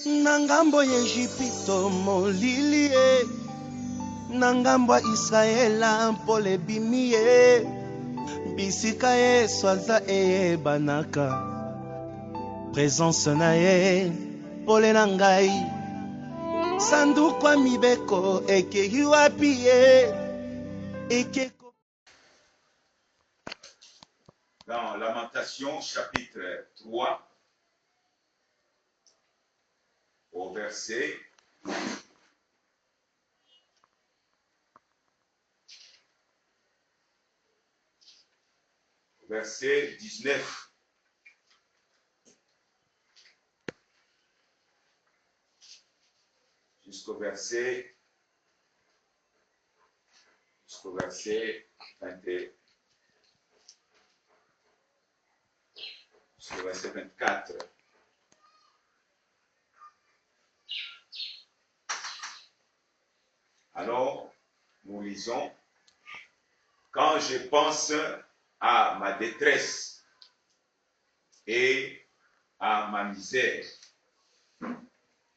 Nangambo ya Ejipito molili ye, nangambo ya Israela mpole bimi ye, bisika ye swaza eyebanaka, présence na ye pole na ngai, sanduku ya mibeko ekei wapi ye, ekeko. Dans Lamentation chapitre 3 au verset 19 jusqu'au verset 20, jusqu'au verset 24. Alors, nous lisons, quand je pense à ma détresse et à ma misère,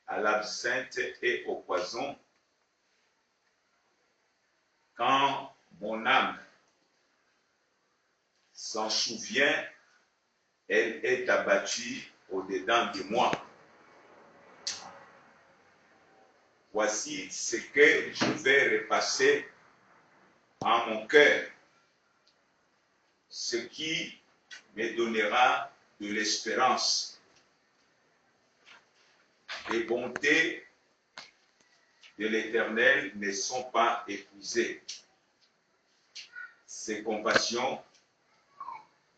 à l'absinthe et au poison, quand mon âme s'en souvient, elle est abattue au-dedans de moi. Voici ce que je vais repasser en mon cœur, ce qui me donnera de l'espérance. Les bontés de l'Éternel ne sont pas épuisées. Ses compassions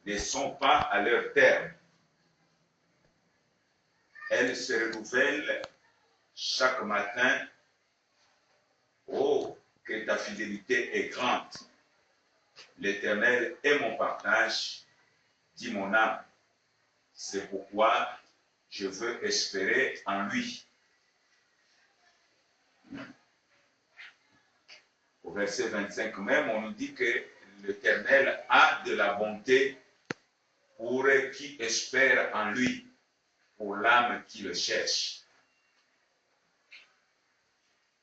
ne sont pas à leur terme. Elles se renouvellent chaque matin. Oh, que ta fidélité est grande. L'Éternel est mon partage, dit mon âme. C'est pourquoi je veux espérer en lui. Au verset 25 même, on nous dit que l'Éternel a de la bonté pour qui espère en lui, pour l'âme qui le cherche.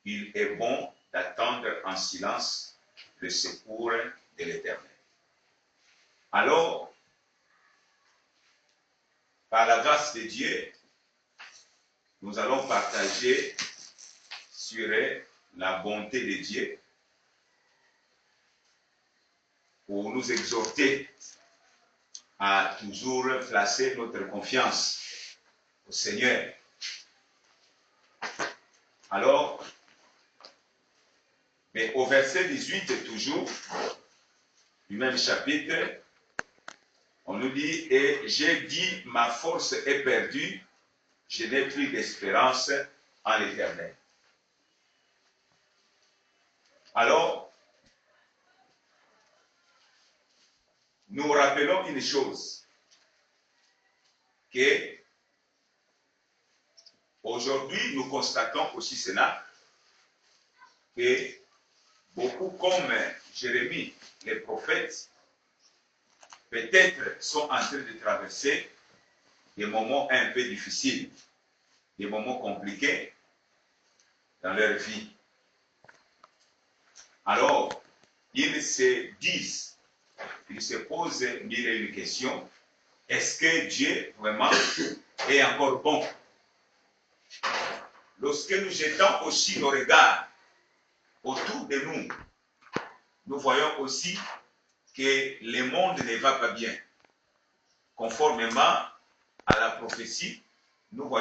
Il est bon d'attendre en silence le secours de l'Éternel. Alors, par la grâce de Dieu, nous allons partager sur la bonté de Dieu pour nous exhorter à toujours placer notre confiance au Seigneur. Alors, mais au verset 18 toujours, du même chapitre, on nous dit, et j'ai dit, ma force est perdue, je n'ai plus d'espérance en l'Éternel. Alors, nous rappelons une chose, que aujourd'hui nous constatons aussi cela, que beaucoup comme Jérémie, les prophètes, peut-être sont en train de traverser des moments un peu difficiles, des moments compliqués dans leur vie. Alors, ils se disent, ils se posent mille et une questions. Est-ce que Dieu vraiment est encore bon? Lorsque nous jetons aussi nos regards autour de nous, nous voyons aussi que le monde ne va pas bien. Conformément à la prophétie, nous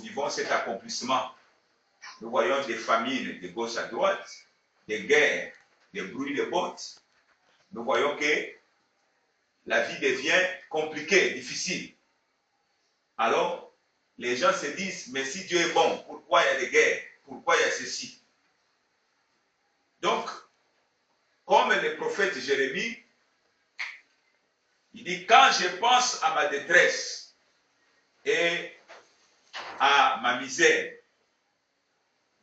vivons cet accomplissement. Nous voyons des famines de gauche à droite, des guerres, des bruits de bottes. Nous voyons que la vie devient compliquée, difficile. Alors, les gens se disent, mais si Dieu est bon, pourquoi il y a des guerres? Pourquoi il y a ceci? Donc, comme le prophète Jérémie, il dit, quand je pense à ma détresse et à ma misère,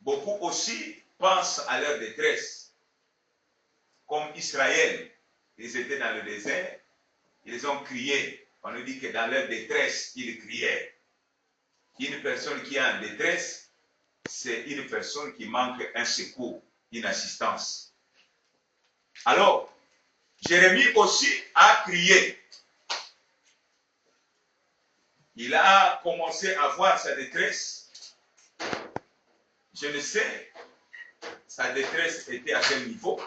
beaucoup aussi pensent à leur détresse. Comme Israël, ils étaient dans le désert, ils ont crié. On nous dit que dans leur détresse, ils criaient. Une personne qui est en détresse, c'est une personne qui manque un secours, une assistance. Alors, Jérémie aussi a crié. Il a commencé à voir sa détresse. Je ne sais, sa détresse était à quel niveau,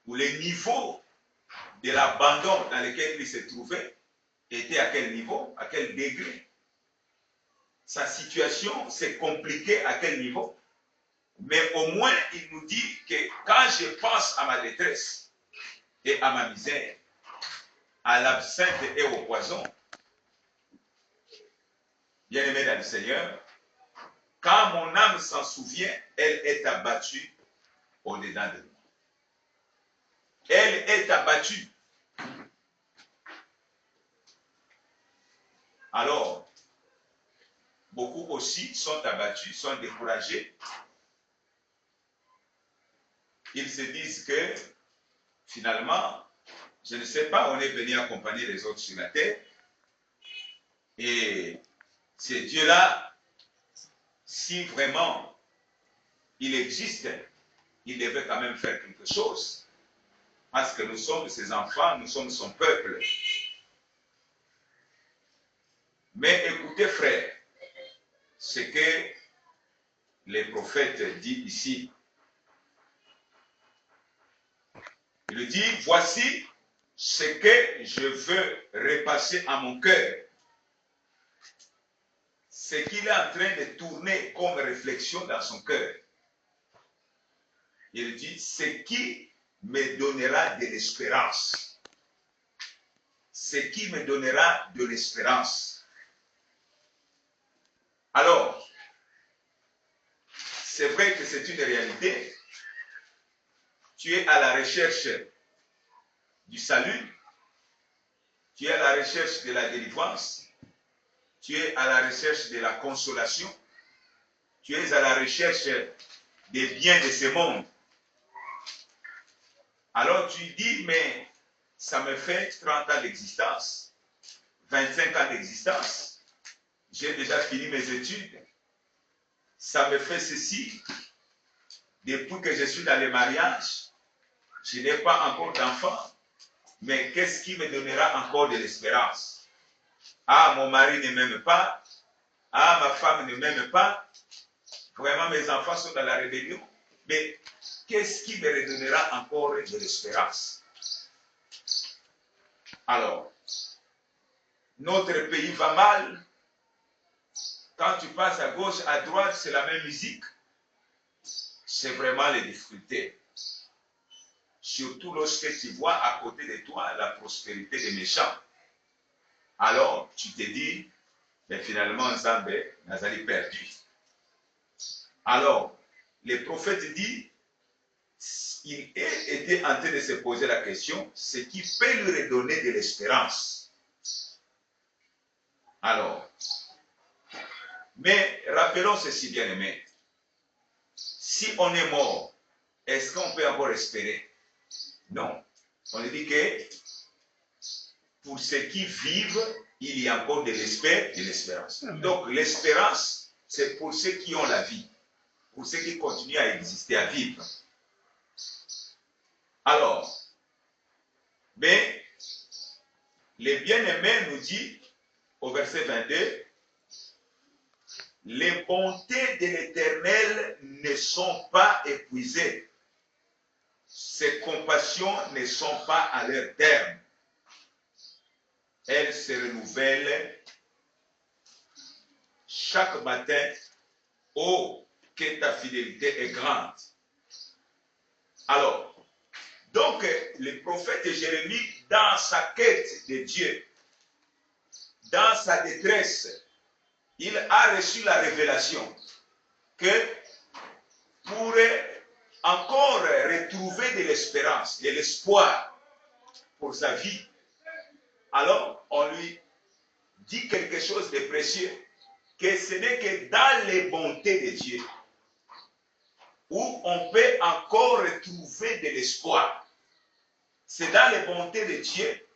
ou le niveau de l'abandon dans lequel il se trouvait était à quel niveau, à quel degré. Sa situation s'est compliquée à quel niveau. Mais au moins, il nous dit que quand je pense à ma détresse et à ma misère, à l'absinthe et au poison, bien-aimé dans le Seigneur, quand mon âme s'en souvient, elle est abattue au-dedans de moi. Elle est abattue. Alors, beaucoup aussi sont abattus, sont découragés. Ils se disent que finalement, je ne sais pas, on est venu accompagner les autres sur la terre. Et c'est Dieu-là, si vraiment il existe, il devait quand même faire quelque chose. Parce que nous sommes ses enfants, nous sommes son peuple. Mais écoutez, frère, ce que les prophètes disent ici. Il dit, voici ce que je veux repasser à mon cœur. Ce qu'il est en train de tourner comme réflexion dans son cœur. Il dit, ce qui me donnera de l'espérance. Ce qui me donnera de l'espérance. Alors, c'est vrai que c'est une réalité. Tu es à la recherche du salut. Tu es à la recherche de la délivrance. Tu es à la recherche de la consolation. Tu es à la recherche des biens de ce monde. Alors tu dis, mais ça me fait 30 ans d'existence, 25 ans d'existence. J'ai déjà fini mes études. Ça me fait ceci. Depuis que je suis dans le mariage, je n'ai pas encore d'enfant. Mais qu'est-ce qui me donnera encore de l'espérance? Ah, mon mari ne m'aime pas. Ah, ma femme ne m'aime pas. Vraiment, mes enfants sont dans la rébellion. Mais qu'est-ce qui me redonnera encore de l'espérance? Alors, notre pays va mal. Quand tu passes à gauche, à droite, c'est la même musique. C'est vraiment les difficultés. Surtout lorsque tu vois à côté de toi la prospérité des méchants. Alors, tu te dis, mais finalement, Zambé, Nazali perdu. Alors, le prophète dit, il était en train de se poser la question, ce qui peut lui redonner de l'espérance. Alors, mais rappelons ceci, bien aimé. Si on est mort, est-ce qu'on peut encore espérer? Non. On dit que pour ceux qui vivent, il y a encore de l'espérance. Donc l'espérance, c'est pour ceux qui ont la vie, pour ceux qui continuent à exister, à vivre. Alors, mais le bien-aimé nous dit au verset 22, les bontés de l'Éternel ne sont pas épuisées. Ses compassions ne sont pas à leur terme. Elles se renouvellent chaque matin. Oh, que ta fidélité est grande. Alors, donc, le prophète Jérémie, dans sa quête de Dieu, dans sa détresse, il a reçu la révélation que pour encore retrouver de l'espérance, de l'espoir pour sa vie, alors on lui dit quelque chose de précieux, que ce n'est que dans les bontés de Dieu où on peut encore retrouver de l'espoir. C'est dans les bontés de Dieu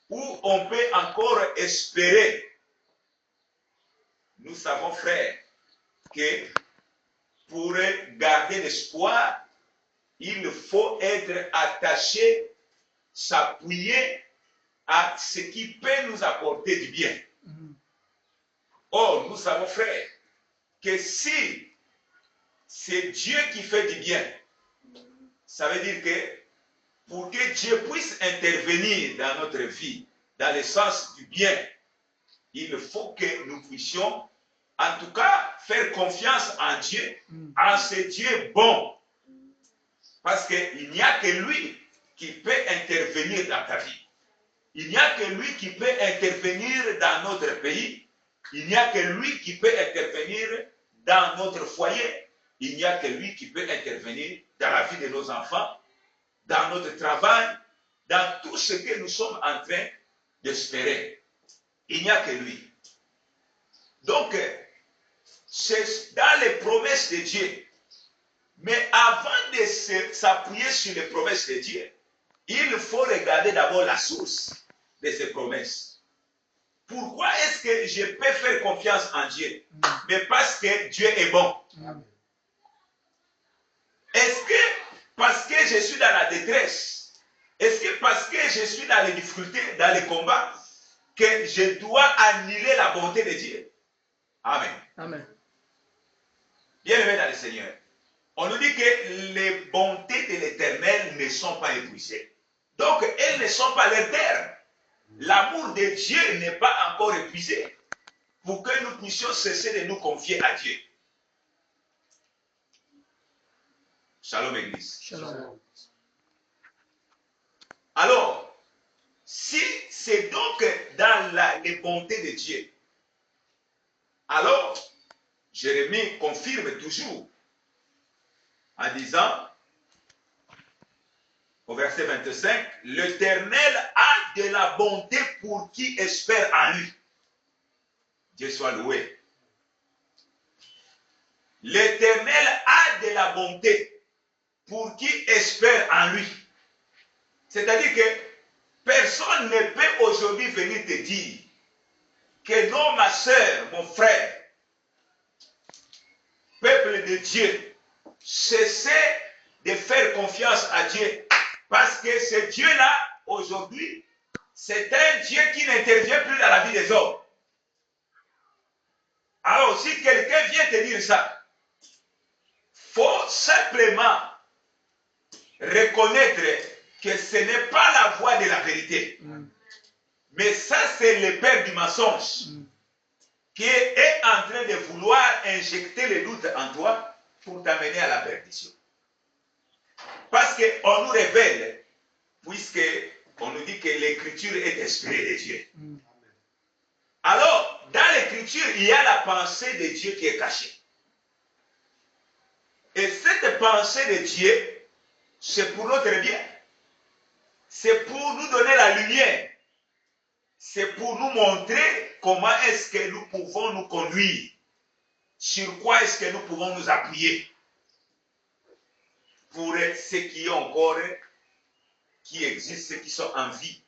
où on peut encore espérer. nous savons, frères, que pour garder l'espoir, il faut être attaché, s'appuyer à ce qui peut nous apporter du bien. Or, nous savons, frère, que si c'est Dieu qui fait du bien, ça veut dire que pour que Dieu puisse intervenir dans notre vie, dans le sens du bien, il faut que nous puissions, en tout cas, faire confiance en Dieu, en ce Dieu bon. Parce qu'il n'y a que lui qui peut intervenir dans ta vie. Il n'y a que lui qui peut intervenir dans notre pays. Il n'y a que lui qui peut intervenir dans notre foyer. Il n'y a que lui qui peut intervenir dans la vie de nos enfants, dans notre travail, dans tout ce que nous sommes en train d'espérer. Il n'y a que lui. Donc, c'est dans les promesses de Dieu. Mais avant de s'appuyer sur les promesses de Dieu, il faut regarder d'abord la source de ces promesses. Pourquoi est-ce que je peux faire confiance en Dieu? Mais parce que Dieu est bon. Est-ce que parce que je suis dans la détresse, est-ce que parce que je suis dans les difficultés, dans les combats, que je dois annuler la bonté de Dieu? Amen. Amen. Bien-aimés dans le Seigneur, on nous dit que les bontés de l'Éternel ne sont pas épuisées. Donc, elles ne sont pas leur terme. L'amour de Dieu n'est pas encore épuisé pour que nous puissions cesser de nous confier à Dieu. Shalom, Église. Shalom. Alors, si c'est donc dans les bontés de Dieu, alors, Jérémie confirme toujours en disant, au verset 25, l'Éternel a de la bonté pour qui espère en lui. Dieu soit loué. L'Éternel a de la bonté pour qui espère en lui. C'est-à-dire que personne ne peut aujourd'hui venir te dire que non, ma soeur, mon frère, peuple de Dieu, cessez de faire confiance à Dieu. Parce que ce Dieu-là, aujourd'hui, c'est un Dieu qui n'intervient plus dans la vie des hommes. Alors, si quelqu'un vient te dire ça, il faut simplement reconnaître que ce n'est pas la voie de la vérité. Mais ça, c'est le père du mensonge qui est en train de vouloir injecter le doute en toi pour t'amener à la perdition. Parce qu'on nous révèle, puisque on nous dit que l'écriture est inspirée de Dieu. Alors, dans l'écriture, il y a la pensée de Dieu qui est cachée. Et cette pensée de Dieu, c'est pour notre bien. C'est pour nous donner la lumière. C'est pour nous montrer comment est-ce que nous pouvons nous conduire. Sur quoi est-ce que nous pouvons nous appuyer. Pour ceux qui ont encore, qui existent, ceux qui sont en vie.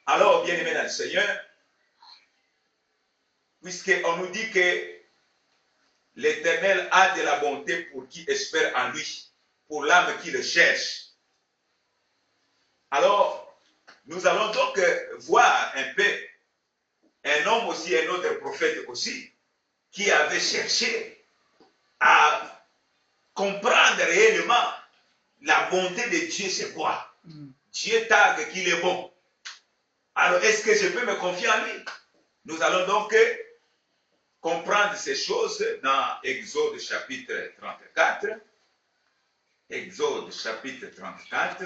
Alors, bien-aimés dans le Seigneur, puisqu'on nous dit que l'Éternel a de la bonté pour qui espère en lui, pour l'âme qui le cherche. Alors, nous allons donc voir un peu un homme aussi, un autre prophète aussi, qui avait cherché à comprendre réellement la bonté de Dieu, c'est quoi. Dieu targue qu'il est bon. Alors, est-ce que je peux me confier en lui? Nous allons donc comprendre ces choses dans Exode chapitre 34. Exode chapitre 34.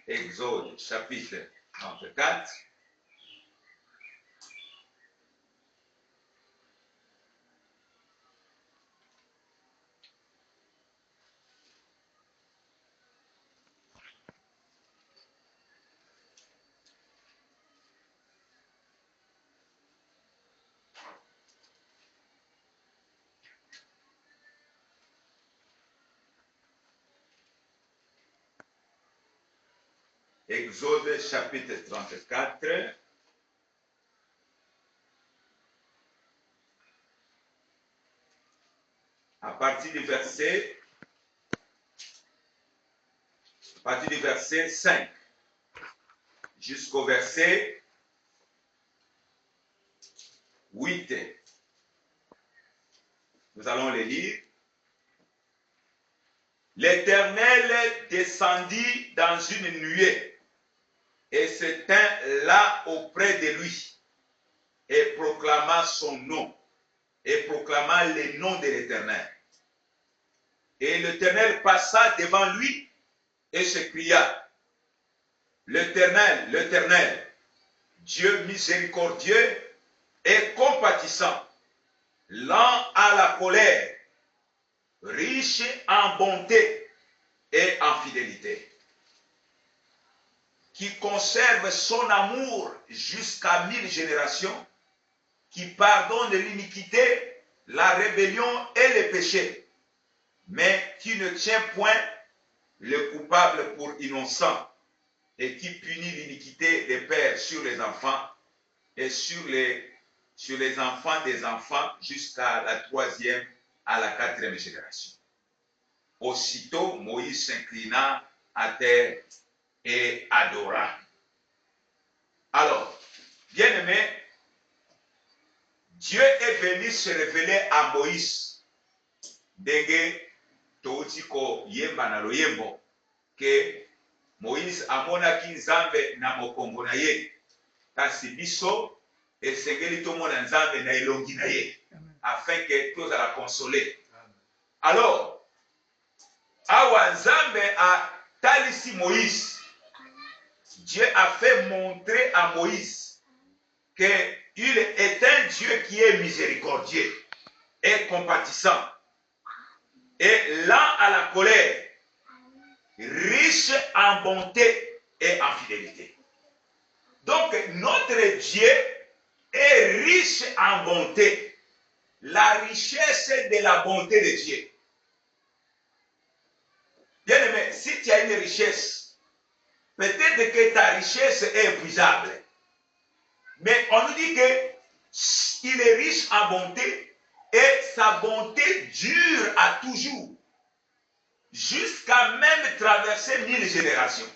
Exode chapitre 34. Exode chapitre 34. À partir du verset 5 jusqu'au verset 8. Nous allons les lire. L'Éternel descendit dans une nuée et se tint là auprès de lui et proclama son nom et proclama les noms de l'Éternel. Et l'Éternel passa devant lui et s'écria: L'Éternel, l'Éternel, Dieu miséricordieux et compatissant, lent à la colère, riche en bonté et en fidélité, qui conserve son amour jusqu'à 1000 générations, qui pardonne l'iniquité, la rébellion et les péchés, mais qui ne tient point le coupable pour innocent, et qui punit l'iniquité des pères sur les enfants et sur les enfants des enfants jusqu'à la 3e à la 4e génération. Aussitôt, Moïse s'inclina à terre et adora. Alors, bien-aimé, Dieu est venu se révéler à Moïse. Ndenge touti ko yemba na loyembo ke Moïse amonaki Nzambe na mokongo na ye, kasi biso esengeli tomona Nzambe na elongi na ye, afin que tozala consolé. Alors, awa Nzambe a talisi Moïse. Dieu a fait montrer à Moïse qu'il est un Dieu qui est miséricordieux et compatissant et lent à la colère, riche en bonté et en fidélité. Donc, notre Dieu est riche en bonté. La richesse de la bonté de Dieu. Bien aimé, si tu as une richesse, peut-être que ta richesse est épuisable. Mais on nous dit qu'il est riche en bonté et sa bonté dure à toujours, jusqu'à même traverser 1000 générations.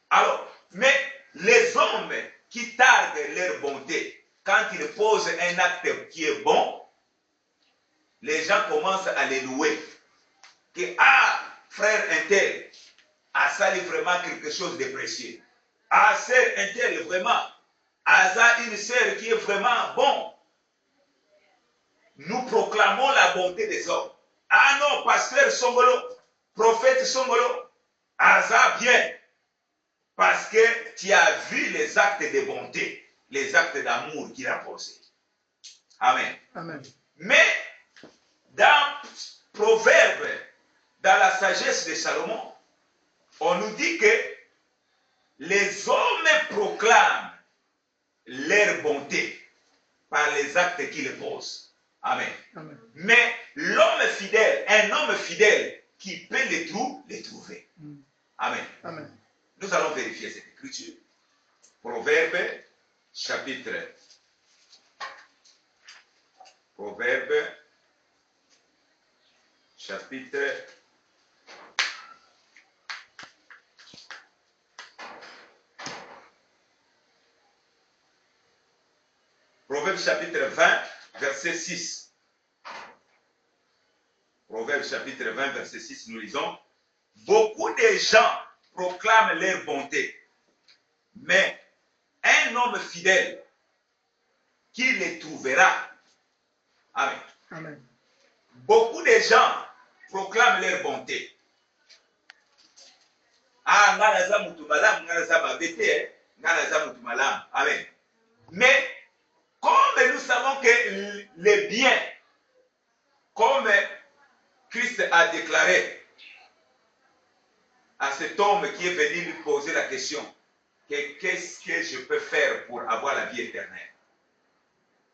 Alors, mais les hommes qui tardent leur bonté, quand ils posent un acte qui est bon, les gens commencent à les louer. Que, frère un tel a sali vraiment quelque chose de précieux. Sœur un tel vraiment a une sœur qui est vraiment bon. Nous proclamons la bonté des hommes. Ah non, pasteur Songolo, prophète Songolo, Asa bien. Parce que tu as vu les actes de bonté, les actes d'amour qu'il a posés. Amen. Amen. Mais dans Proverbe, dans la sagesse de Salomon, on nous dit que les hommes proclament leur bonté par les actes qu'ils posent. Amen. Amen. Mais l'homme fidèle, un homme fidèle qui peut les trouver. Amen. Amen. Nous allons vérifier cette écriture. Proverbe, chapitre 20, verset 6. Proverbe chapitre 20, verset 6, nous lisons: beaucoup de gens proclament leur bonté, mais un homme fidèle, qui les trouvera? Amen. Amen. Beaucoup de gens proclament leur bonté. Amen. Mais comme nous savons que les biens, comme Christ a déclaré à cet homme qui est venu lui poser la question, qu'est-ce que je peux faire pour avoir la vie éternelle?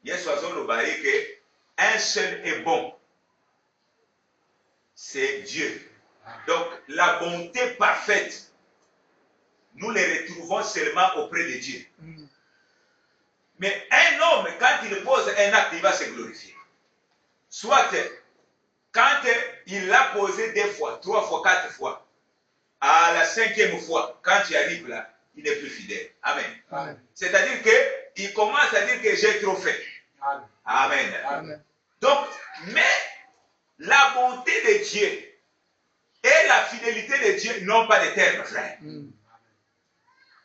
Yesu azolobaye que un seul est bon, c'est Dieu. Donc, la bonté parfaite, nous les retrouvons seulement auprès de Dieu. Mais un homme, quand il pose un acte, il va se glorifier. Soit quand il l'a posé 2 fois, 3 fois, 4 fois, à la 5e fois, quand il arrive là, il n'est plus fidèle. Amen. Amen. C'est-à-dire qu'il commence à dire que j'ai trop fait. Amen. Amen. Amen. Donc, mais la bonté de Dieu et la fidélité de Dieu n'ont pas de terme, frère.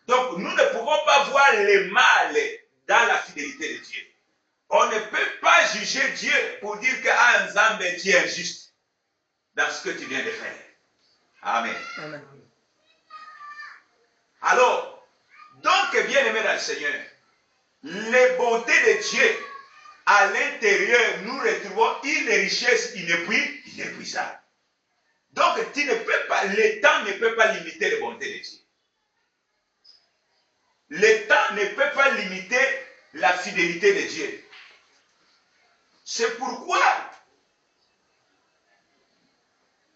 Donc, nous ne pouvons pas voir le mal dans la fidélité de Dieu. On ne peut pas juger Dieu pour dire que Nzambe, Dieu est injuste dans ce que tu viens de faire. Amen. Amen. Alors, donc, bien aimé dans le Seigneur, les bontés de Dieu à l'intérieur, nous retrouvons une richesse inépuisable. Donc, tu ne peux pas, le temps ne peut pas limiter les bontés de Dieu. Le temps ne peut pas limiter la fidélité de Dieu. C'est pourquoi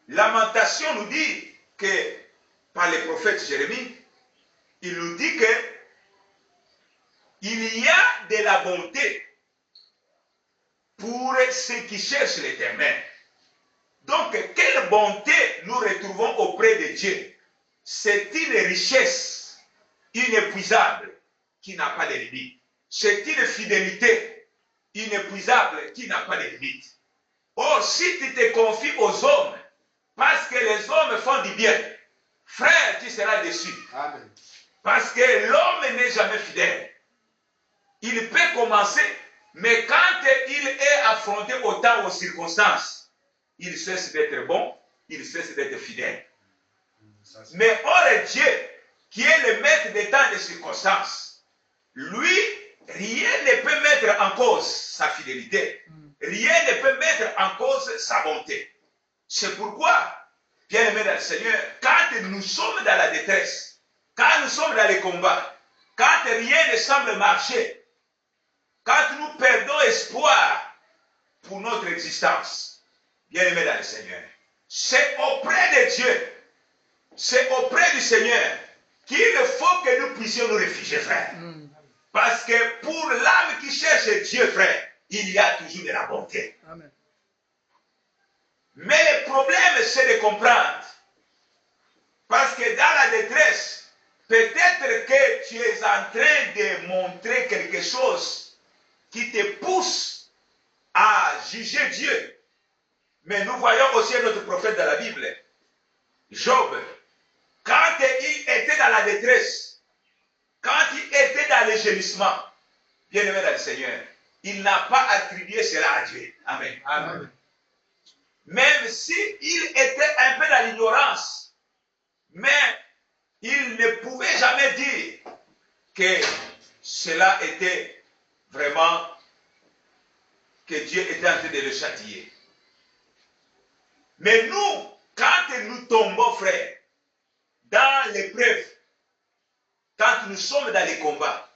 Lamentation nous dit que, par le prophète Jérémie, il nous dit que il y a de la bonté pour ceux qui cherchent l'Éternel. Donc, quelle bonté nous retrouvons auprès de Dieu? C'est une richesse inépuisable qui n'a pas de limite. C'est une fidélité inépuisable qui n'a pas de limite. Or, si tu te confies aux hommes, parce que les hommes font du bien, frère, tu seras déçu. Amen. Parce que l'homme n'est jamais fidèle. Il peut commencer, mais quand il est affronté au temps, aux circonstances, il cesse d'être bon, il cesse d'être fidèle. Mais or Dieu, qui est le maître des temps et des circonstances, lui, rien ne peut mettre en cause sa fidélité. Rien ne peut mettre en cause sa bonté. C'est pourquoi, bien aimé dans le Seigneur, quand nous sommes dans la détresse, quand nous sommes dans les combats, quand rien ne semble marcher, quand nous perdons espoir pour notre existence, bien aimé dans le Seigneur, c'est auprès de Dieu, c'est auprès du Seigneur qu'il faut que nous puissions nous réfugier, frère. Parce que pour l'âme qui cherche Dieu, frère, il y a toujours de la bonté. Amen. Mais le problème, c'est de comprendre. Parce que dans la détresse, peut-être que tu es en train de montrer quelque chose qui te pousse à juger Dieu. Mais nous voyons aussi notre prophète dans la Bible, Job, quand il était dans la détresse, quand il était dans le gémissement, bien aimé dans le Seigneur, il n'a pas attribué cela à Dieu. Amen. Amen. Même s'il était un peu dans l'ignorance, mais il ne pouvait jamais dire que cela était vraiment, que Dieu était en train de le châtier. Mais nous, quand nous tombons, frère, dans l'épreuve, quand nous sommes dans les combats,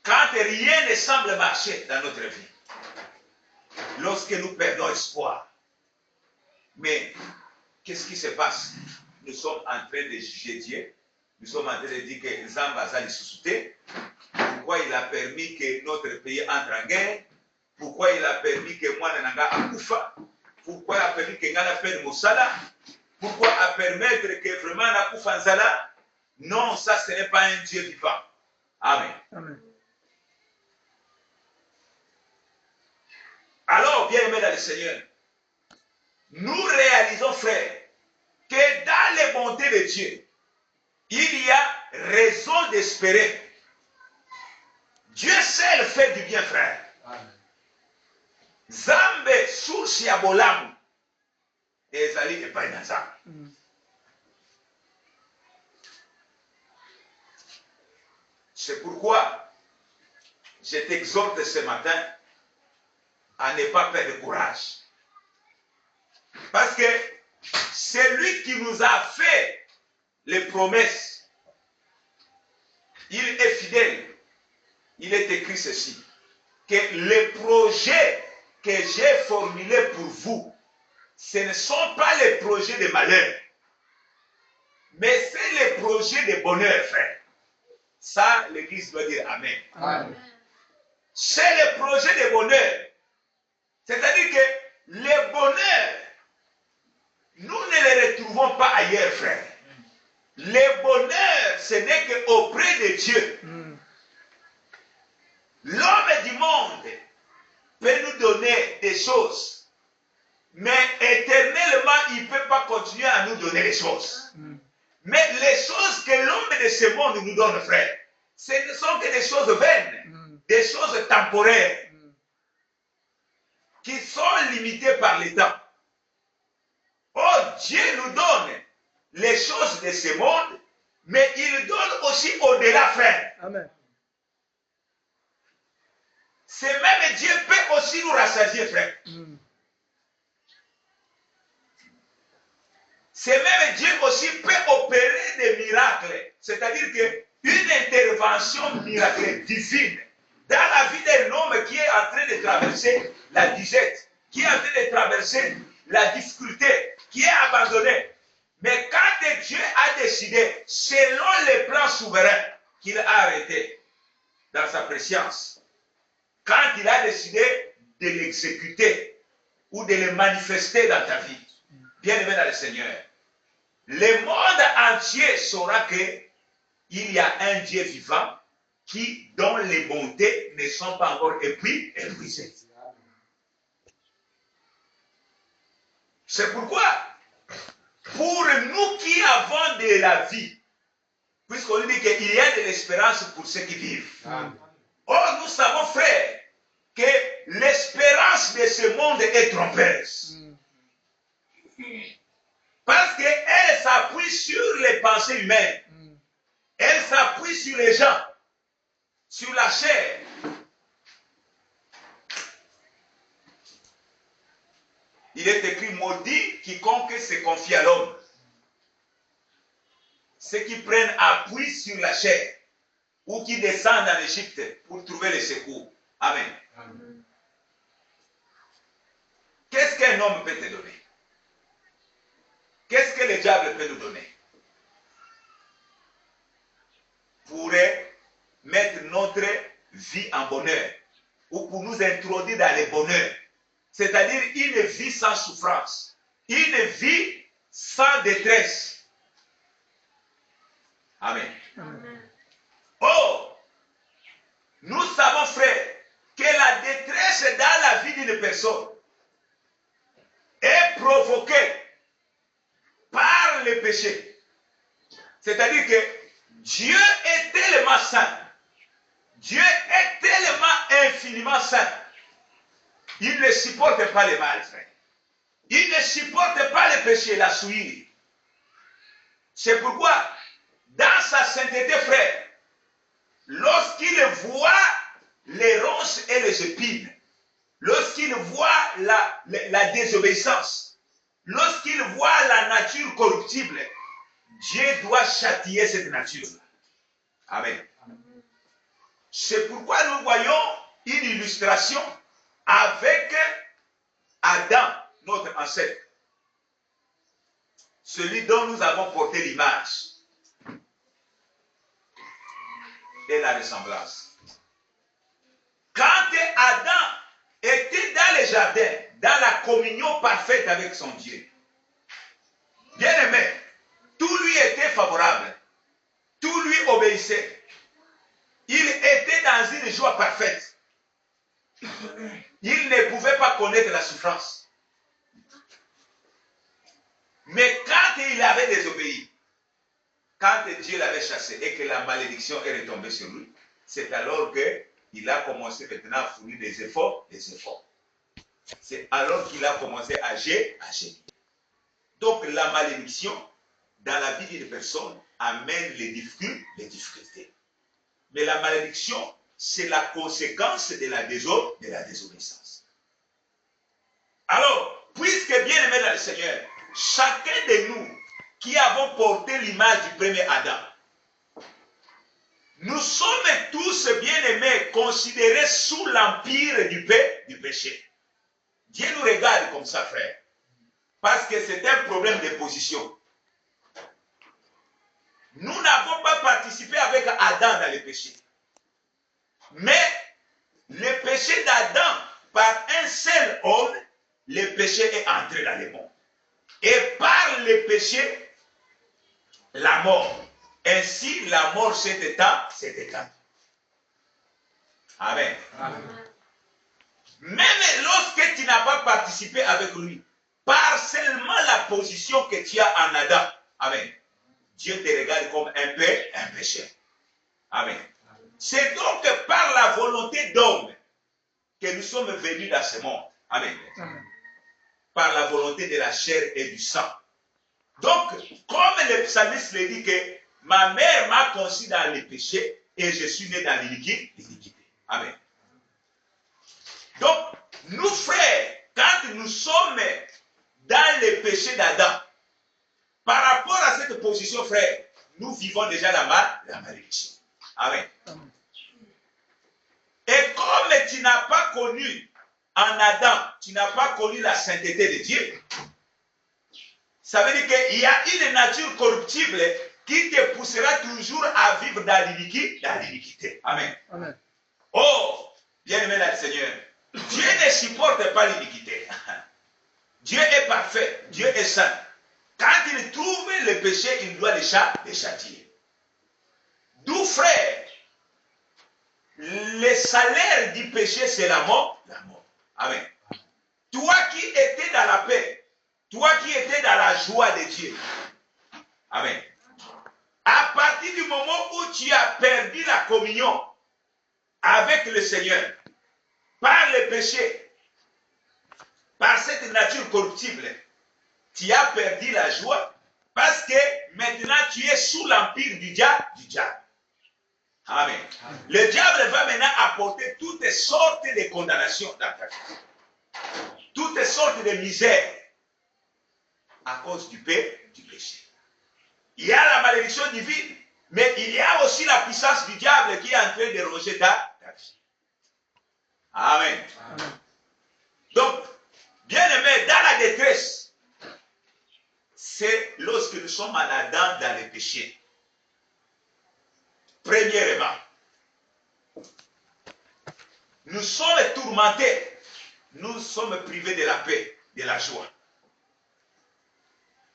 quand rien ne semble marcher dans notre vie, lorsque nous perdons espoir, mais qu'est-ce qui se passe? Nous sommes en train de juger Dieu. Nous sommes en train de dire que Zamba Zali Soussouté. Pourquoi il a permis que notre pays entre en guerre? Pourquoi il a permis que moi Nanga Akoufa? Pourquoi il a permis que Ngana Pen Moussala? Pourquoi a permettre que vraiment Nakoufa Nzala? Non, ça ce n'est pas un Dieu vivant. Amen. Amen. Alors, bien aimé dans le Seigneur, nous réalisons, frère, que dans les bontés de Dieu, il y a raison d'espérer. Dieu seul fait du bien, frère. Amen. Zambe source ya bolamu ezali epai na Nzambe. C'est pourquoi je t'exhorte ce matin à ne pas perdre courage. Parce que c'est lui qui nous a fait les promesses. Il est fidèle. Il est écrit ceci, que les projets que j'ai formulés pour vous, ce ne sont pas les projets de malheur, Mais c'est le projet de bonheur, frère. Ça, l'Église doit dire Amen. Amen. C'est le projet de bonheur. C'est-à-dire que le bonheur, nous ne le retrouvons pas ailleurs, frère. Le bonheur, ce n'est qu'auprès de Dieu. L'homme du monde peut nous donner des choses, mais éternellement, il ne peut pas continuer à nous donner les choses. Mais les choses que l'homme de ce monde nous donne, frère, ce ne sont que des choses vaines, des choses temporaires, qui sont limitées par le temps. Oh, Dieu nous donne les choses de ce monde, mais il donne aussi au-delà, frère. Amen. Ce même Dieu peut aussi nous rassasier, frère. Ce même Dieu aussi peut opérer des miracles. C'est-à-dire qu'une intervention miraculeuse divine dans la vie d'un homme qui est en train de traverser la disette, qui est en train de traverser la difficulté, qui est abandonné. Mais quand Dieu a décidé, selon les plans souverains qu'il a arrêtés dans sa préscience, quand il a décidé de l'exécuter ou de le manifester dans ta vie, bien-aimé dans le Seigneur, le monde entier saura qu'il y a un Dieu vivant dont les bontés ne sont pas encore épuisées. C'est pourquoi, pour nous qui avons de la vie, puisqu'on dit qu'il y a de l'espérance pour ceux qui vivent. Or, nous savons, frère, que l'espérance de ce monde est trompeuse. Parce qu'elle s'appuie sur les pensées humaines. Elle s'appuie sur les gens, sur la chair. Il est écrit, maudit quiconque se confie à l'homme. Ceux qui prennent appui sur la chair ou qui descendent en Égypte pour trouver le secours. Amen. Amen. Qu'est-ce qu'un homme peut te donner? Qu'est-ce que le diable peut nous donner? Pour mettre notre vie en bonheur ou pour nous introduire dans le bonheur. C'est-à-dire une vie sans souffrance, une vie sans détresse. Amen. Amen. Oh, nous savons, frère, que la détresse dans la vie d'une personne est provoquée par le péché. C'est-à-dire que Dieu est tellement saint, Dieu est tellement infiniment saint, il ne supporte pas le mal, frère. Il ne supporte pas le péché, la souillure. C'est pourquoi, dans sa sainteté, frère, lorsqu'il voit les ronces et les épines, lorsqu'il voit la désobéissance, lorsqu'il voit la nature corruptible, Dieu doit châtier cette nature-là. Amen. C'est pourquoi nous voyons une illustration avec Adam, notre ancêtre, celui dont nous avons porté l'image et la ressemblance. Quand Adam était dans le jardin, dans la communion parfaite avec son Dieu, bien aimé, tout lui était favorable, tout lui obéissait. Il était dans une joie parfaite. Il ne pouvait pas connaître la souffrance. Mais quand il avait désobéi, quand Dieu l'avait chassé et que la malédiction est retombée sur lui, c'est alors qu'il a commencé maintenant à fournir des efforts. C'est alors qu'il a commencé à gémir. Donc la malédiction dans la vie d'une personne amène les difficultés. Mais la malédiction, c'est la conséquence de la désobéissance. Alors, puisque bien aimé dans le Seigneur, chacun de nous qui avons porté l'image du premier Adam, nous sommes tous bien aimés, considérés sous l'empire du péché. Dieu nous regarde comme ça, frère, parce que c'est un problème de position. participé avec Adam dans le péché. Mais le péché d'Adam, par un seul homme, le péché est entré dans le monde. Et par le péché, la mort. Ainsi, la mort s'est éteinte. Amen. Amen. Même lorsque tu n'as pas participé avec lui, par seulement la position que tu as en Adam, amen, Dieu te regarde comme un pécheur. Amen. C'est donc par la volonté d'homme que nous sommes venus dans ce monde. Amen. Amen. Par la volonté de la chair et du sang. Donc, comme le psalmiste le dit que ma mère m'a conçu dans les péchés et je suis né dans l'iniquité. Amen. Donc, nous frères, quand nous sommes dans les péchés d'Adam, par rapport à cette position, frère, nous vivons déjà la malédiction. Amen. Et comme tu n'as pas connu en Adam, tu n'as pas connu la sainteté de Dieu, ça veut dire qu'il y a une nature corruptible qui te poussera toujours à vivre dans l'iniquité. Amen. Amen. Oh, bien-aimé dans le Seigneur, Dieu ne supporte pas l'iniquité. Dieu est parfait, Dieu est saint. Quand il trouve le péché, il doit le châtier. D'où, frère, le salaire du péché, c'est la mort. La mort. Amen. Toi qui étais dans la paix, toi qui étais dans la joie de Dieu. Amen. À partir du moment où tu as perdu la communion avec le Seigneur, par le péché, par cette nature corruptible, tu as perdu la joie parce que maintenant tu es sous l'empire du diable. Amen. Le diable va maintenant apporter toutes sortes de condamnations dans ta vie. Toutes sortes de misères à cause du péché. Il y a la malédiction divine, mais il y a aussi la puissance du diable qui est en train de ronger ta vie. Amen. Amen. Donc, bien aimé, dans la détresse, c'est lorsque nous sommes en Adam dans le péché. Premièrement, nous sommes tourmentés, nous sommes privés de la paix, de la joie.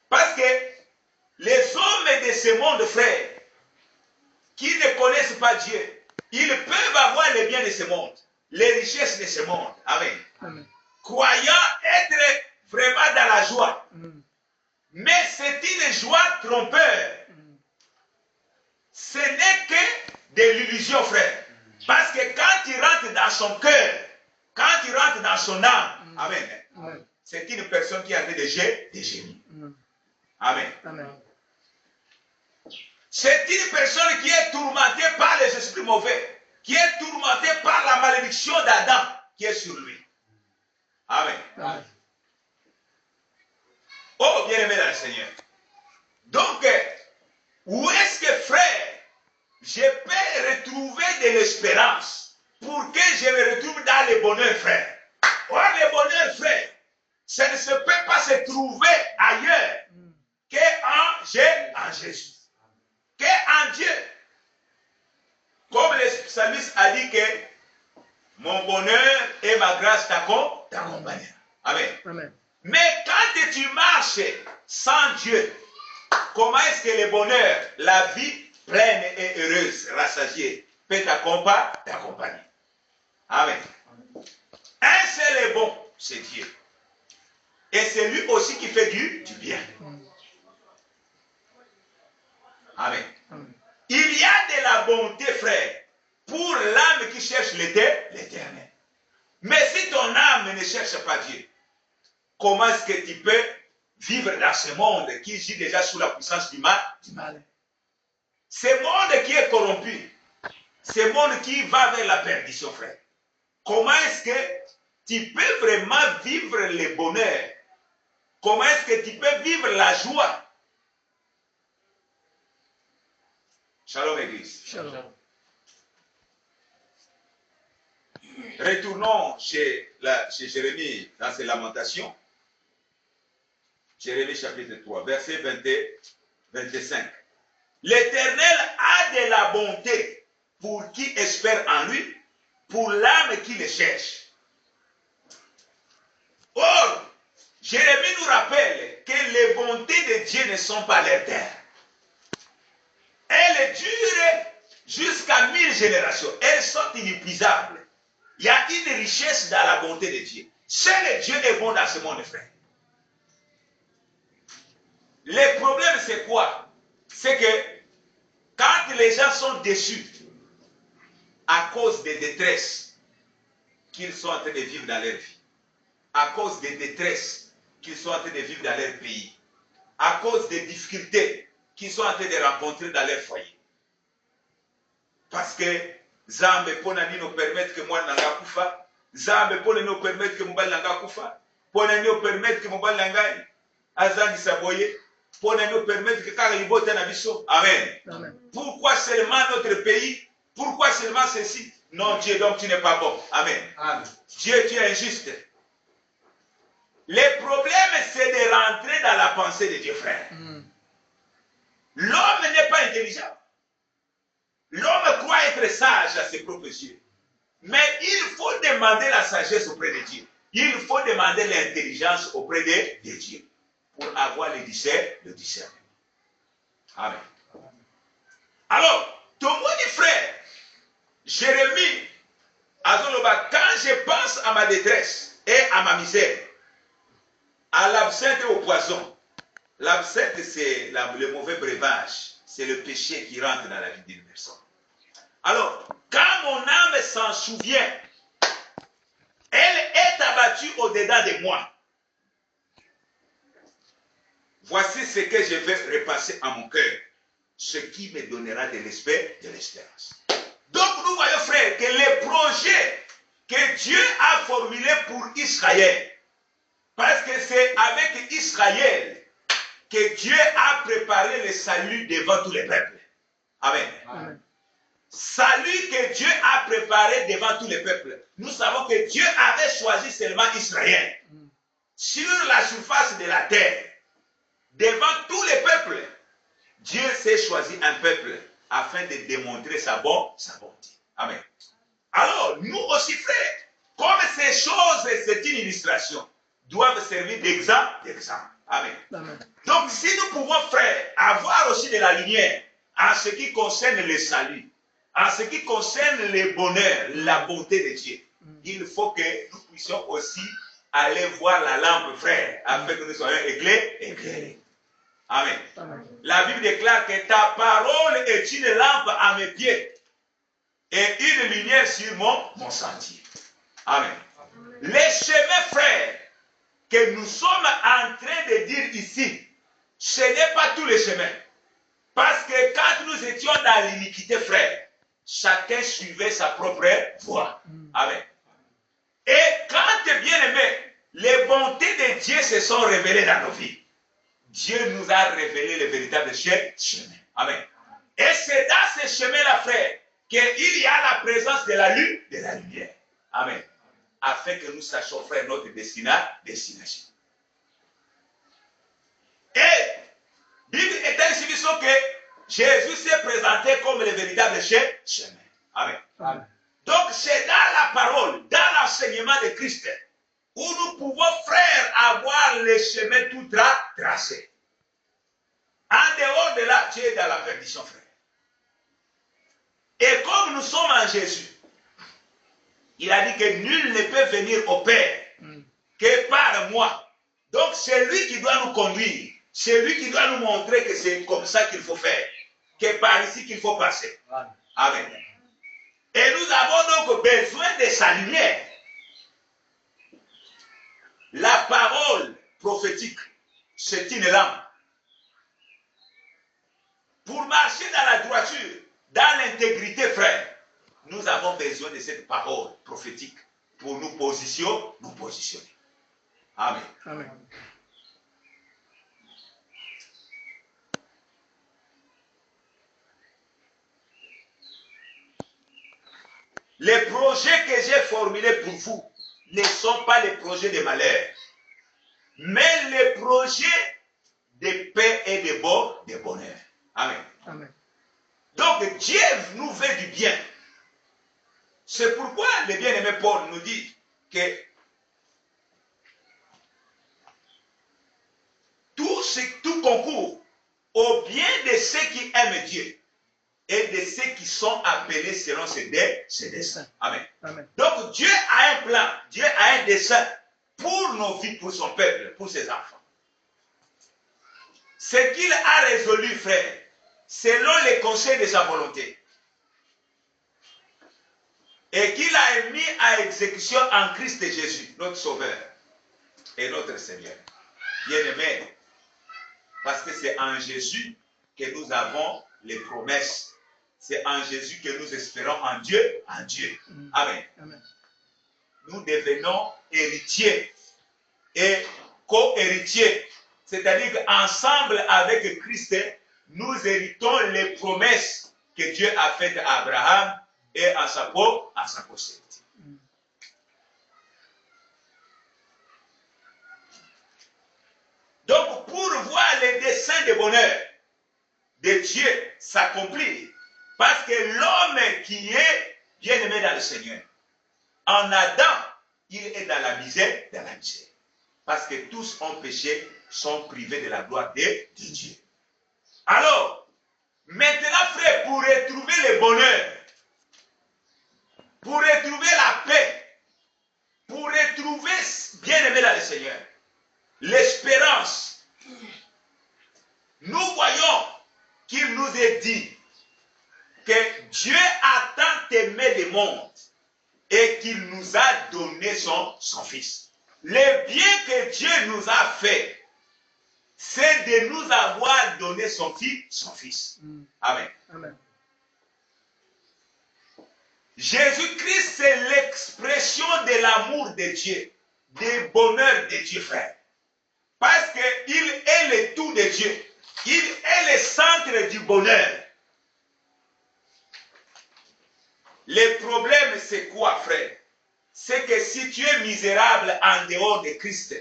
Parce que les hommes de ce monde, frères, qui ne connaissent pas Dieu, ils peuvent avoir les biens de ce monde, les richesses de ce monde. Amen. Amen. Croyant être vraiment dans la joie. Mais c'est une joie trompeuse. Ce n'est que de l'illusion, frère. Parce que quand il rentre dans son cœur, quand il rentre dans son âme, amen, c'est une personne qui a fait des génies. Amen. Amen. C'est une personne qui est tourmentée par les esprits mauvais, qui est tourmentée par la malédiction d'Adam qui est sur lui. Amen. Amen. Oh, bien-aimé dans le Seigneur. Donc, où est-ce que, frère, je peux retrouver de l'espérance pour que je me retrouve dans le bonheur, frère? Or, le bonheur, frère, ça ne se peut pas se trouver ailleurs qu'en Jésus, qu'en Dieu. Comme le psalmiste a dit que mon bonheur et ma grâce t'accompagnent. Amen. Amen. Mais quand tu marches sans Dieu, comment est-ce que le bonheur, la vie pleine et heureuse, rassasiée, peut t'accompagner? Amen. Un seul est bon, c'est Dieu. Et c'est lui aussi qui fait du bien. Amen. Il y a de la bonté, frère, pour l'âme qui cherche l'éternel. Mais si ton âme ne cherche pas Dieu, comment est-ce que tu peux vivre dans ce monde qui gît déjà sous la puissance du mal? Ce monde qui est corrompu, ce monde qui va vers la perdition, frère. Comment est-ce que tu peux vraiment vivre le bonheur? Comment est-ce que tu peux vivre la joie? Shalom, Église. Shalom. Retournons chez Jérémie dans ses lamentations. Jérémie chapitre 3, verset 25. L'Éternel a de la bonté pour qui espère en lui, pour l'âme qui le cherche. Or, Jérémie nous rappelle que les bontés de Dieu ne sont pas l'éternel. Elles durent jusqu'à 1000 générations. Elles sont inépuisables. Il y a une richesse dans la bonté de Dieu. Seul Dieu est bon dans ce monde, frère. Le problème, c'est quoi? C'est que quand les gens sont déçus à cause des détresses qu'ils sont en train de vivre dans leur vie, à cause des détresses qu'ils sont en train de vivre dans leur pays, à cause des difficultés qu'ils sont en train de rencontrer dans leur foyer. Parce que Zambe Ponani nous permettre que moi nanga kufa, Zambe Ponani nous permettre que Mobile nanga kufa, Ponani nous permettre que Mobile nanga Azangi Saboye, Ponani nous permettre que Kaka Ibote Nabiso. Amen. Amen. Pourquoi seulement notre pays? Pourquoi seulement ceci? Non, Dieu, donc tu n'es pas bon. Amen. Amen. Dieu, tu es injuste. Le problème, c'est de rentrer dans la pensée de Dieu, frère. L'homme n'est pas intelligent. L'homme croit être sage à ses propres yeux. Mais il faut demander la sagesse auprès de Dieu. Il faut demander l'intelligence auprès de Dieu pour avoir le discernement. Amen. Alors, ton mon frère, Jérémie, Azoloba, quand je pense à ma détresse et à ma misère, à l'absinthe et au poison, l'absinthe c'est le mauvais breuvage, c'est le péché qui rentre dans la vie d'une personne. Alors, quand mon âme s'en souvient, elle est abattue au-dedans de moi. Voici ce que je vais repasser à mon cœur, ce qui me donnera de l'espérance. Donc nous voyons, frère, que les projets que Dieu a formulés pour Israël, parce que c'est avec Israël que Dieu a préparé le salut devant tous les peuples. Amen. Amen. Salut que Dieu a préparé devant tous les peuples. Nous savons que Dieu avait choisi seulement Israël. Sur la surface de la terre, devant tous les peuples, Dieu s'est choisi un peuple afin de démontrer sa bonté. Amen. Alors, nous aussi, frères, comme ces choses, c'est une illustration, doivent servir d'exemple. Amen. Amen. Donc, si nous pouvons, frères, avoir aussi de la lumière en ce qui concerne le salut, en ce qui concerne le bonheur, la bonté de Dieu, il faut que nous puissions aussi aller voir la lampe, frère, afin que nous soyons éclairés. Amen. Amen. La Bible déclare que ta parole est une lampe à mes pieds et une lumière sur mon sentier. Amen. Les chemins, frères, que nous sommes en train de dire ici, ce n'est pas tous les chemins. Parce que quand nous étions dans l'iniquité, frère, chacun suivait sa propre voie. Amen. Et quand, bien aimé, les bontés de Dieu se sont révélées dans nos vies, Dieu nous a révélé le véritable chemin. Amen. Et c'est dans ce chemin-là, frère, qu'il y a la présence de la lumière. Amen. Afin que nous sachions, frère, notre destination. Et, Bible est ainsi que Jésus s'est présenté comme le véritable chemin. Amen. Amen. Donc, c'est dans la parole, dans l'enseignement de Christ, où nous pouvons, frère, avoir le chemin tout tracé. En dehors de là, tu es dans la perdition, frère. Et comme nous sommes en Jésus, il a dit que nul ne peut venir au Père que par moi. Donc, c'est lui qui doit nous conduire. C'est lui qui doit nous montrer que c'est comme ça qu'il faut faire. Que par ici qu'il faut passer. Amen. Et nous avons donc besoin de sa lumière. La parole prophétique, c'est une lampe. Pour marcher dans la droiture, dans l'intégrité, frère, nous avons besoin de cette parole prophétique pour nous positionner. Amen. Amen. Les projets que j'ai formulés pour vous ne sont pas les projets de malheur, mais les projets de paix et de bonheur. Amen. Amen. Dieu nous veut du bien. C'est pourquoi le bien-aimé Paul nous dit que tout concourt au bien de ceux qui aiment Dieu et de ceux qui sont appelés selon ses desseins. Amen. Amen. Donc Dieu a un plan, Dieu a un dessein pour nos vies, pour son peuple, pour ses enfants. Ce qu'il a résolu, frère, selon les conseils de sa volonté, et qu'il a mis à exécution en Christ Jésus, notre Sauveur et notre Seigneur. Bien-aimés, parce que c'est en Jésus que nous avons les promesses. C'est en Jésus que nous espérons en Dieu, en Dieu. Amen. Amen. Nous devenons héritiers et co-héritiers. C'est-à-dire qu'ensemble avec Christ, nous héritons les promesses que Dieu a faites à Abraham et à sa postérité. Donc, pour voir les desseins de bonheur de Dieu s'accomplir, parce que l'homme qui est bien-aimé dans le Seigneur, en Adam, il est dans la misère, parce que tous ont péché, sont privés de la gloire de Dieu. Alors, maintenant, frère, pour retrouver le bonheur, pour retrouver la paix, pour retrouver bien-aimé dans le Seigneur, l'espérance, nous voyons qu'il nous est dit que Dieu a tant aimé le monde et qu'il nous a donné son Fils. Le bien que Dieu nous a fait, c'est de nous avoir donné son Fils. Amen. Amen. Jésus-Christ, c'est l'expression de l'amour de Dieu, du bonheur de Dieu, frère. Parce qu'il est le tout de Dieu. Il est le centre du bonheur. Le problème, c'est quoi, frère? C'est que si tu es misérable en dehors de Christ,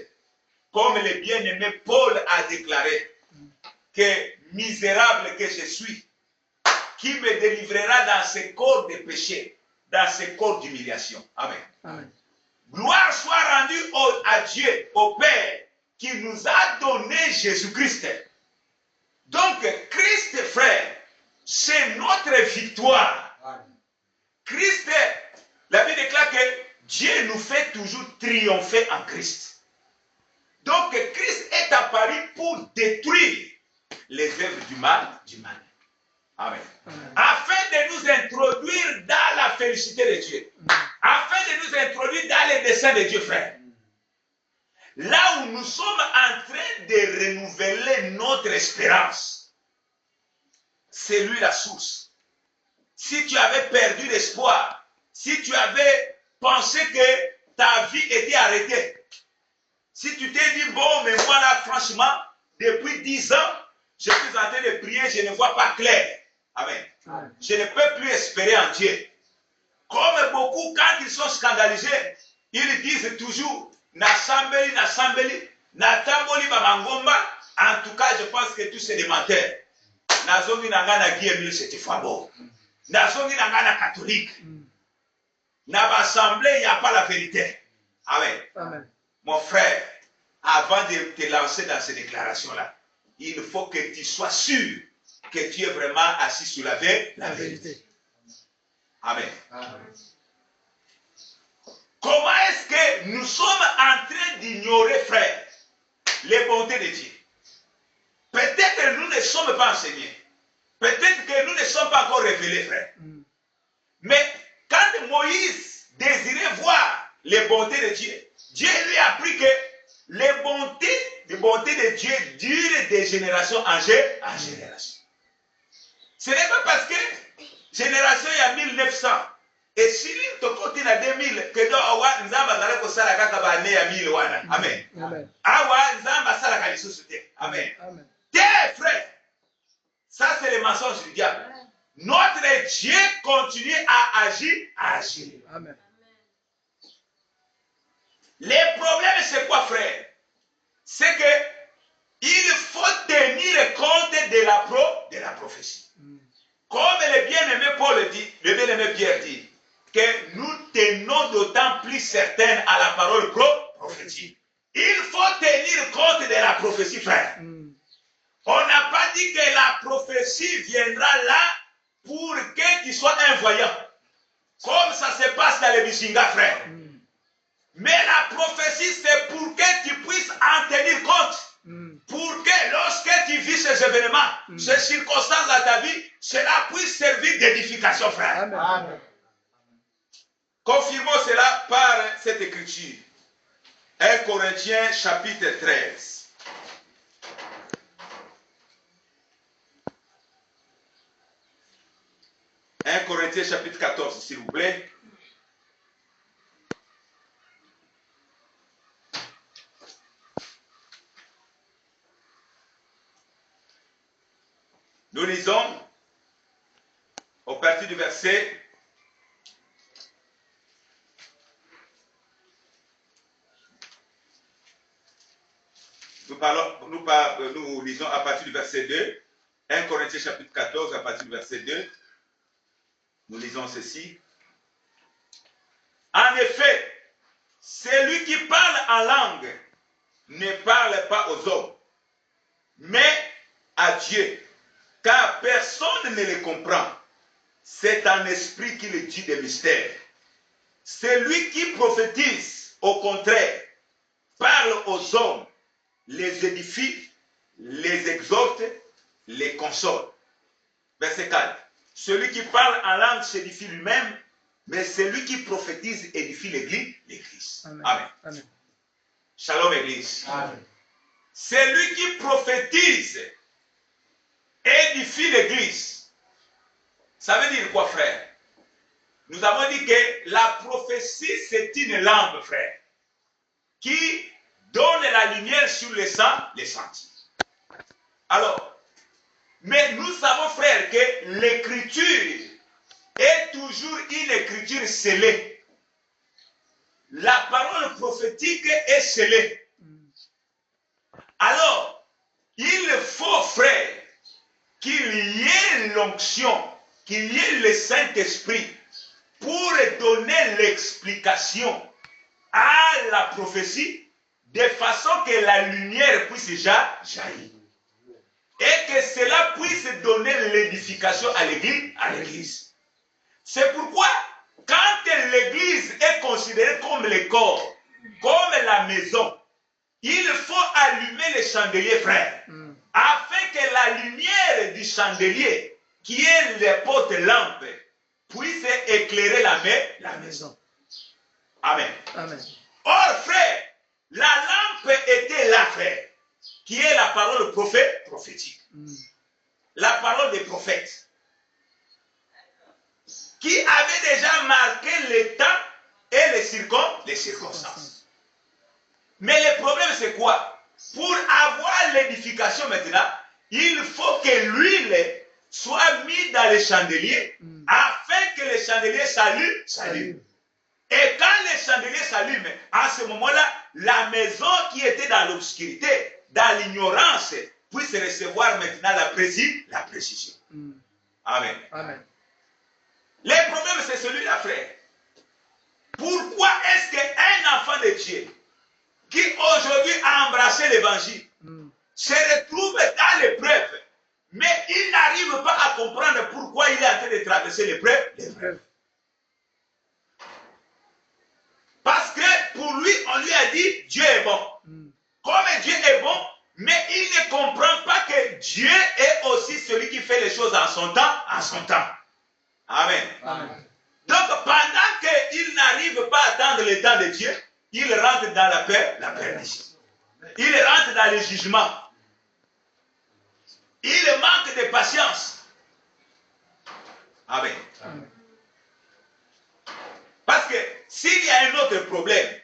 comme le bien-aimé Paul a déclaré, que misérable que je suis, qui me délivrera dans ce corps de péché, dans ce corps d'humiliation. Amen. Amen. Gloire soit rendue à Dieu, au Père, qui nous a donné Jésus-Christ. Donc, Christ, frère, c'est notre victoire. Amen. Christ, la Bible déclare que Dieu nous fait toujours triompher en Christ. Donc, Christ est apparu pour détruire les œuvres du mal. Amen. Amen. Afin de nous introduire dans la félicité de Dieu. Afin de nous introduire dans les desseins de Dieu, frère. Là où nous sommes en train de renouveler notre espérance, c'est lui la source. Si tu avais perdu l'espoir, si tu avais pensé que ta vie était arrêtée, si tu t'es dit, bon, mais moi là, franchement, depuis 10 ans, je suis en train de prier, je ne vois pas clair. Amen. Amen. Je ne peux plus espérer en Dieu. Comme beaucoup, quand ils sont scandalisés, ils disent toujours, Nasambeli, Natamboli, Bamangomba. En tout cas, je pense que tous c'est des menteurs. Nazongi Nangana Guillemil, c'était Fabo. Nazongi Nangana catholique. Dans l'assemblée, il n'y a pas la vérité. Amen. Amen. Mon frère, avant de te lancer dans ces déclarations-là, il faut que tu sois sûr que tu es vraiment assis sur la vérité. Amen. Amen. Comment est-ce que nous sommes en train d'ignorer, frère, les bontés de Dieu? Peut-être que nous ne sommes pas enseignés. Peut-être que nous ne sommes pas encore révélés, frère. Mais quand Moïse désirait voir les bontés de Dieu, Dieu lui a appris que les bontés de Dieu durent de génération en génération. Ce n'est pas parce que génération il y a 1900 et si tu côté na 2000 que awa nzamba zala ko sala kaka ba ne ya 1000 wana. Amen. Amen. Awa nzamba sala ka lisusu te. Amen. Amen. Tes frères, ça c'est le mensonge du diable. Notre Dieu continue à agir. Amen. Le problème c'est quoi, frère? C'est que il faut tenir compte de la prophétie. Comme le bien-aimé certaine à la parole prophétique. Il faut tenir compte de la prophétie, frère. On n'a pas dit que la prophétie viendra là pour que tu sois un voyant. Comme ça se passe dans les Bishinga, frère. Mais la prophétie, c'est pour que tu puisses en tenir compte. Pour que lorsque tu vis ces événements, ces circonstances dans ta vie, cela puisse servir d'édification, frère. Amen. Amen. Confirmons cela par cette écriture. 1 Corinthiens chapitre 13. « 1 Corinthiens chapitre 14, s'il vous plaît. Nous lisons au partir du verset nous lisons à partir du verset 2, 1 Corinthiens chapitre 14, à partir du verset 2, nous lisons ceci. En effet, celui qui parle en langue ne parle pas aux hommes, mais à Dieu, car personne ne le comprend. C'est un esprit qui le dit des mystères. Celui qui prophétise, au contraire, parle aux hommes, les édifie, les exhorte, les console. Verset 4. Celui qui parle en langue s'édifie lui-même, mais celui qui prophétise édifie l'Église. Amen. Amen. Amen. Shalom, Église. Amen. Celui qui prophétise édifie l'Église. Ça veut dire quoi, frère? Nous avons dit que la prophétie, c'est une lampe, frère, qui donne la lumière sur les sentiers. Alors, mais nous savons, frère, que l'écriture est toujours une écriture scellée. La parole prophétique est scellée. Alors, il faut, frère, qu'il y ait l'onction, qu'il y ait le Saint-Esprit pour donner l'explication à la prophétie de façon que la lumière puisse jaillir. Et que cela puisse donner l'édification à l'Église. C'est pourquoi, quand l'Église est considérée comme le corps, comme la maison, il faut allumer les chandeliers, frère, afin que la lumière du chandelier, qui est les porte-lampes, puisse éclairer la maison. Amen. Amen. Or, frère, la lampe était là, frère, qui est la parole prophétique. La parole des prophètes. Qui avait déjà marqué le temps et les circonstances. Mais le problème, c'est quoi? Pour avoir l'édification maintenant, il faut que l'huile soit mise dans les chandeliers afin que les chandeliers s'allument. Et quand les chandeliers s'allument, à ce moment-là, la maison qui était dans l'obscurité, dans l'ignorance, puisse recevoir maintenant la précision. Amen. Amen. Le problème, c'est celui-là, frère. Pourquoi est-ce qu'un enfant de Dieu qui aujourd'hui a embrassé l'évangile se retrouve dans l'épreuve, mais il n'arrive pas à comprendre pourquoi il est en train de traverser l'épreuve? Parce que pour lui, on lui a dit Dieu est bon. Comme Dieu est bon, mais il ne comprend pas que Dieu est aussi celui qui fait les choses en son temps. Amen. Amen. Donc, pendant qu'il n'arrive pas à attendre le temps de Dieu, il rentre dans la perdition. Il rentre dans le jugement. Il manque de patience. Amen. Amen. Parce que s'il y a un autre problème,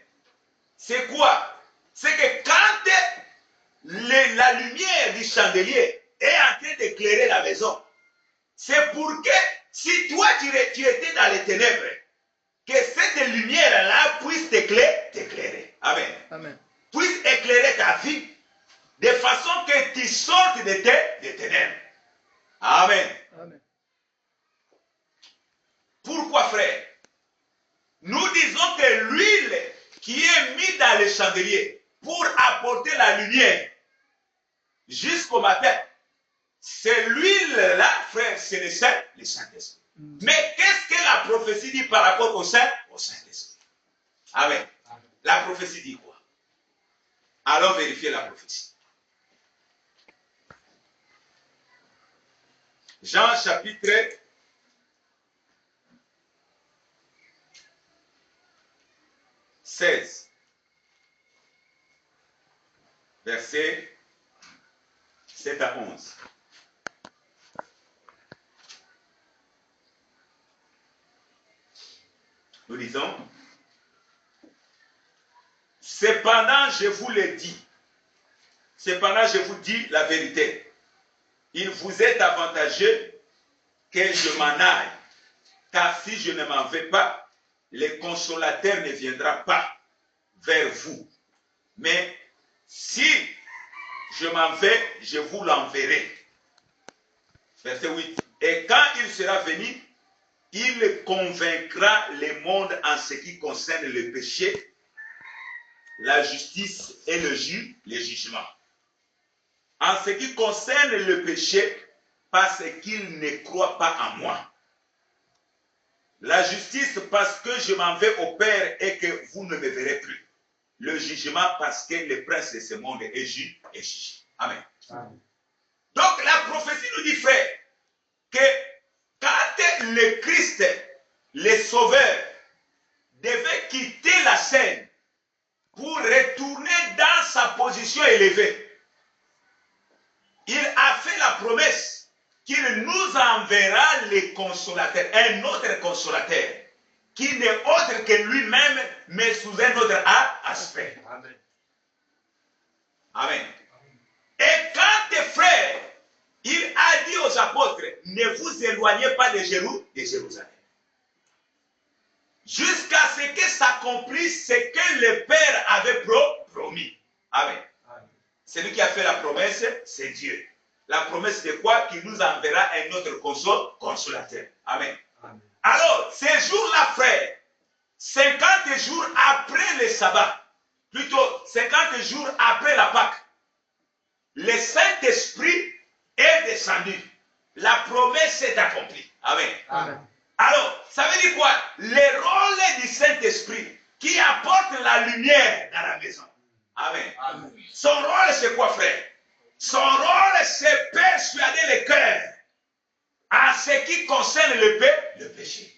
c'est quoi? C'est que quand la lumière du chandelier est en train d'éclairer la maison, c'est pour que si toi tu étais dans les ténèbres, que cette lumière-là puisse t'éclairer. Amen. Amen. Puisse éclairer ta vie de façon que tu sortes des ténèbres. Amen. Amen. Pourquoi, frère? Nous disons que l'huile qui est mis dans le chandelier pour apporter la lumière jusqu'au matin. C'est l'huile-là, frère, c'est le Saint-Esprit. Mais qu'est-ce que la prophétie dit par rapport au Saint-Esprit? Amen. La prophétie dit quoi? Allons vérifier la prophétie. Jean chapitre 16, verset 7 à 11. Nous disons, cependant je vous le dis, cependant je vous dis la vérité, il vous est avantageux que je m'en aille, car si je ne m'en vais pas, le consolateur ne viendra pas vers vous. Mais si je m'en vais, je vous l'enverrai. Verset 8. Et quand il sera venu, il convaincra le monde en ce qui concerne le péché, la justice et le jugement. En ce qui concerne le péché, parce qu'il ne croit pas en moi. La justice, parce que je m'en vais au Père et que vous ne me verrez plus. Le jugement, parce que le prince de ce monde est jugé. Amen. Amen. Donc la prophétie nous dit, frère, que quand le Christ, le Sauveur, devait quitter la scène pour retourner dans sa position élevée, il a fait la promesse qu'il nous enverra les consolateurs, un autre consolateur, qui n'est autre que lui-même, mais sous un autre aspect. Amen. Amen. Et quand frère, il a dit aux apôtres, ne vous éloignez pas de Jérusalem, jusqu'à ce que s'accomplisse ce que le Père avait promis. Amen. Celui qui a fait la promesse, c'est Dieu. La promesse de quoi? Qu'il nous enverra un autre consolateur. Amen. Amen. Alors, ces jours-là, frère, 50 jours après le sabbat, plutôt 50 jours après la Pâque, le Saint-Esprit est descendu. La promesse est accomplie. Amen. Amen. Alors, ça veut dire quoi? Le rôle du Saint-Esprit qui apporte la lumière dans la maison. Amen. Amen. Son rôle, c'est quoi, frère? Son rôle, c'est persuader le cœur en ce qui concerne le péché.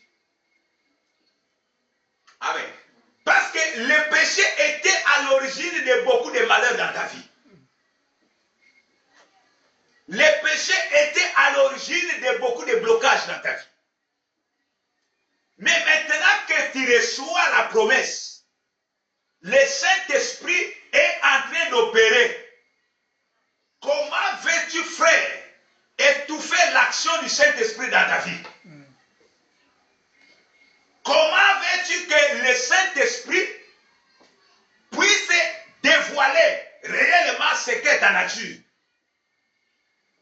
Amen. Parce que le péché était à l'origine de beaucoup de malheurs dans ta vie. Le péché était à l'origine de beaucoup de blocages dans ta vie. Mais maintenant que tu reçois la promesse, le Saint-Esprit est en train d'opérer. Comment veux-tu, frère, étouffer l'action du Saint-Esprit dans ta vie? Comment veux-tu que le Saint-Esprit puisse dévoiler réellement ce qu'est ta nature?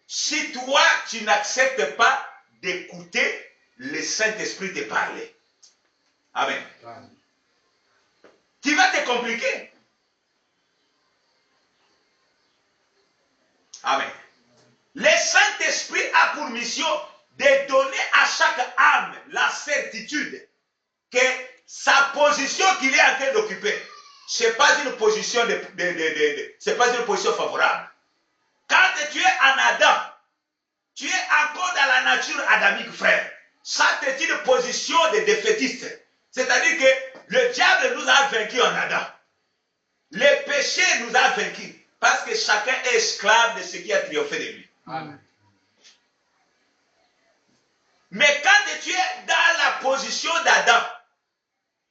Si toi, tu n'acceptes pas d'écouter le Saint-Esprit te parler. Amen. Amen. Tu vas te compliquer. Amen. Le Saint-Esprit a pour mission de donner à chaque âme la certitude que sa position qu'il est en train d'occuper, ce n'est pas une position c'est pas une position favorable. Quand tu es en Adam, tu es encore dans la nature adamique, frère. Ça, c'est une position de défaitiste. C'est-à-dire que le diable nous a vaincus en Adam. Le péché nous a vaincus. Parce que chacun est esclave de ce qui a triomphé de lui. Amen. Mais quand tu es dans la position d'Adam,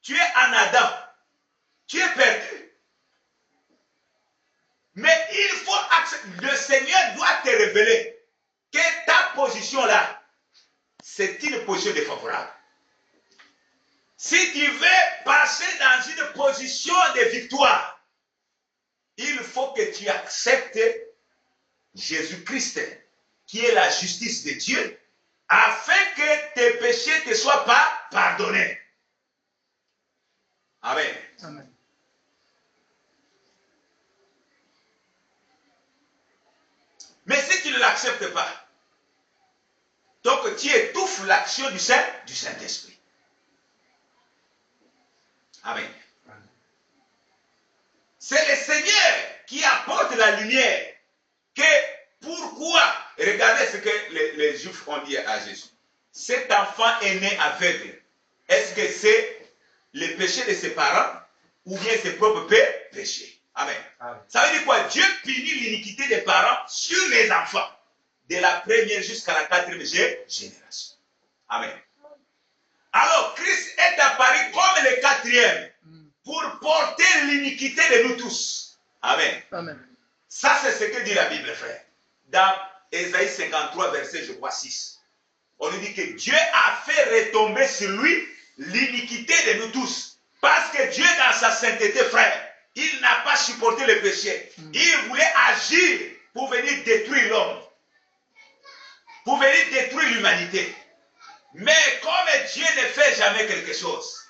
tu es en Adam, tu es perdu. Mais il faut accepter, le Seigneur doit te révéler que ta position là, c'est une position défavorable. Si tu veux passer dans une position de victoire, il faut que tu acceptes Jésus-Christ, qui est la justice de Dieu, afin que tes péchés ne te soient pas pardonnés. Amen. Amen. Mais si tu ne l'acceptes pas, donc tu étouffes l'action du Saint-Esprit. Amen. C'est le Seigneur qui apporte la lumière. Pourquoi? Regardez ce que les Juifs ont dit à Jésus. Cet enfant est né aveugle. Est-ce que c'est le péché de ses parents ou bien ses propres péchés? Amen. Amen. Ça veut dire quoi? Dieu punit l'iniquité des parents sur les enfants, de la première jusqu'à la 4e génération. Amen. Alors, Christ est apparu comme le 4e pour porter l'iniquité de nous tous. Amen. Amen. Ça, c'est ce que dit la Bible, frère. Dans Ésaïe 53, verset, je crois, 6. On nous dit que Dieu a fait retomber sur lui l'iniquité de nous tous. Parce que Dieu, dans sa sainteté, frère, il n'a pas supporté le péché. Il voulait agir pour venir détruire l'homme. Pour venir détruire l'humanité. Mais comme Dieu ne fait jamais quelque chose,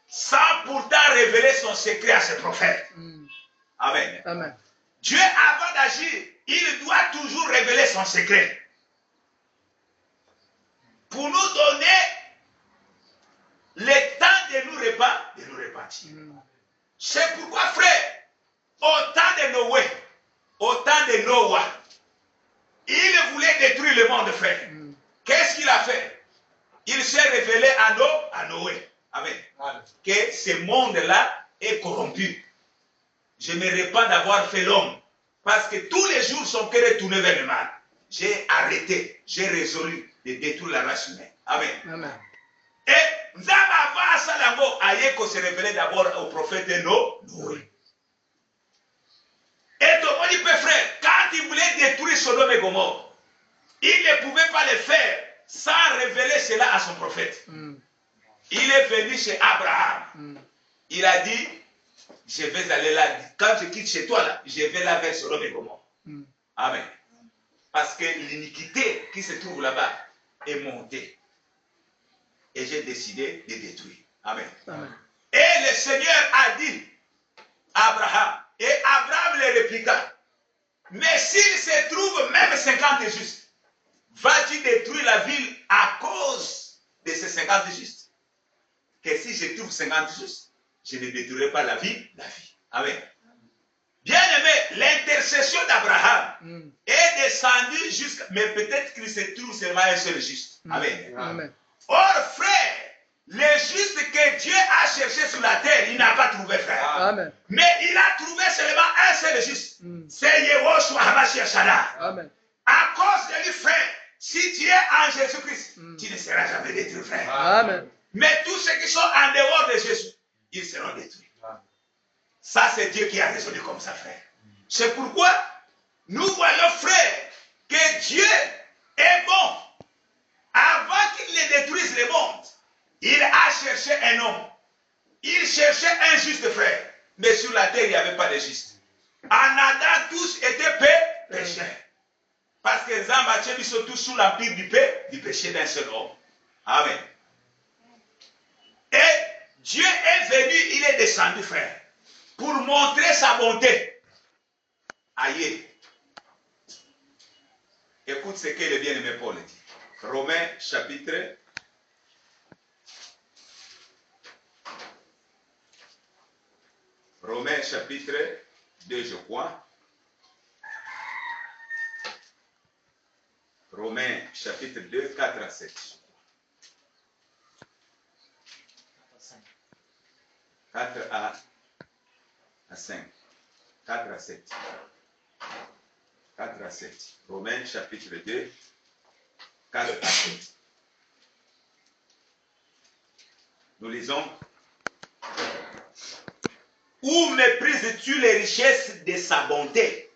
sans pourtant révéler son secret à ses prophètes. Amen. Amen. Dieu, avant d'agir, il doit toujours révéler son secret. Pour nous donner le temps de nous repentir. C'est pourquoi, frère, au temps de Noé, au temps de Noah, il voulait détruire le monde, frère. Qu'est-ce qu'il a fait? Il s'est révélé à Noé. Amen. Que ce monde-là est corrompu. Je me répands d'avoir fait l'homme. Parce que tous les jours, son cœur est tourné vers le mal. J'ai arrêté, j'ai résolu de détruire la race humaine. Amen. Amen. Et Nzamba Salango Ayeko se révélait d'abord au prophète Noé. Et donc, on dit, frère, quand il voulait détruire Sodome et Gomorrhe, il ne pouvait pas le faire sans révéler cela à son prophète. Il est venu chez Abraham. Il a dit, je vais aller là. Quand je quitte chez toi, là, je vais là vers Sodome et Gomorrhe. Amen. Parce que l'iniquité qui se trouve là-bas est montée. Et j'ai décidé de détruire. Amen. Amen. Et le Seigneur a dit à Abraham, et Abraham le répliqua, mais s'il se trouve même 50 justes, vas-tu détruire la ville à cause de ces 50 justes? Que si je trouve 50 justes, je ne détruirai pas la vie. Amen. Bien aimé, l'intercession d'Abraham est descendue jusqu'à... Mais peut-être qu'il se trouve seulement un seul juste. Amen. Amen. Or, frère, le juste que Dieu a cherché sur la terre, il n'a pas trouvé, frère. Amen. Mais il a trouvé seulement un seul juste. C'est Yehoshua HaMashiach Shana. Amen. À cause de lui, frère, si tu es en Jésus-Christ, tu ne seras jamais détruit, frère. Amen. Mais tous ceux qui sont en dehors de Jésus, ils seront détruits. Ça, c'est Dieu qui a résolu comme ça, frère. C'est pourquoi nous voyons, frère, que Dieu est bon. Avant qu'il ne détruise le monde, il a cherché un homme. Il cherchait un juste, frère. Mais sur la terre, il n'y avait pas de juste. En Adam, tous étaient pécheurs. Parce que les hommes sont tous sous l'empire du péché d'un seul homme. Amen. Et Dieu est venu, il est descendu, frère, pour montrer sa bonté. Aïe. Écoute ce que le bien-aimé Paul dit. Romains chapitre 2, je crois. Romains chapitre 2, 4 à 7. 4 à 5. 4 à 7. 4 à 7. Romains chapitre 2, 4 à 7. Nous lisons. Où méprises-tu les richesses de sa bonté?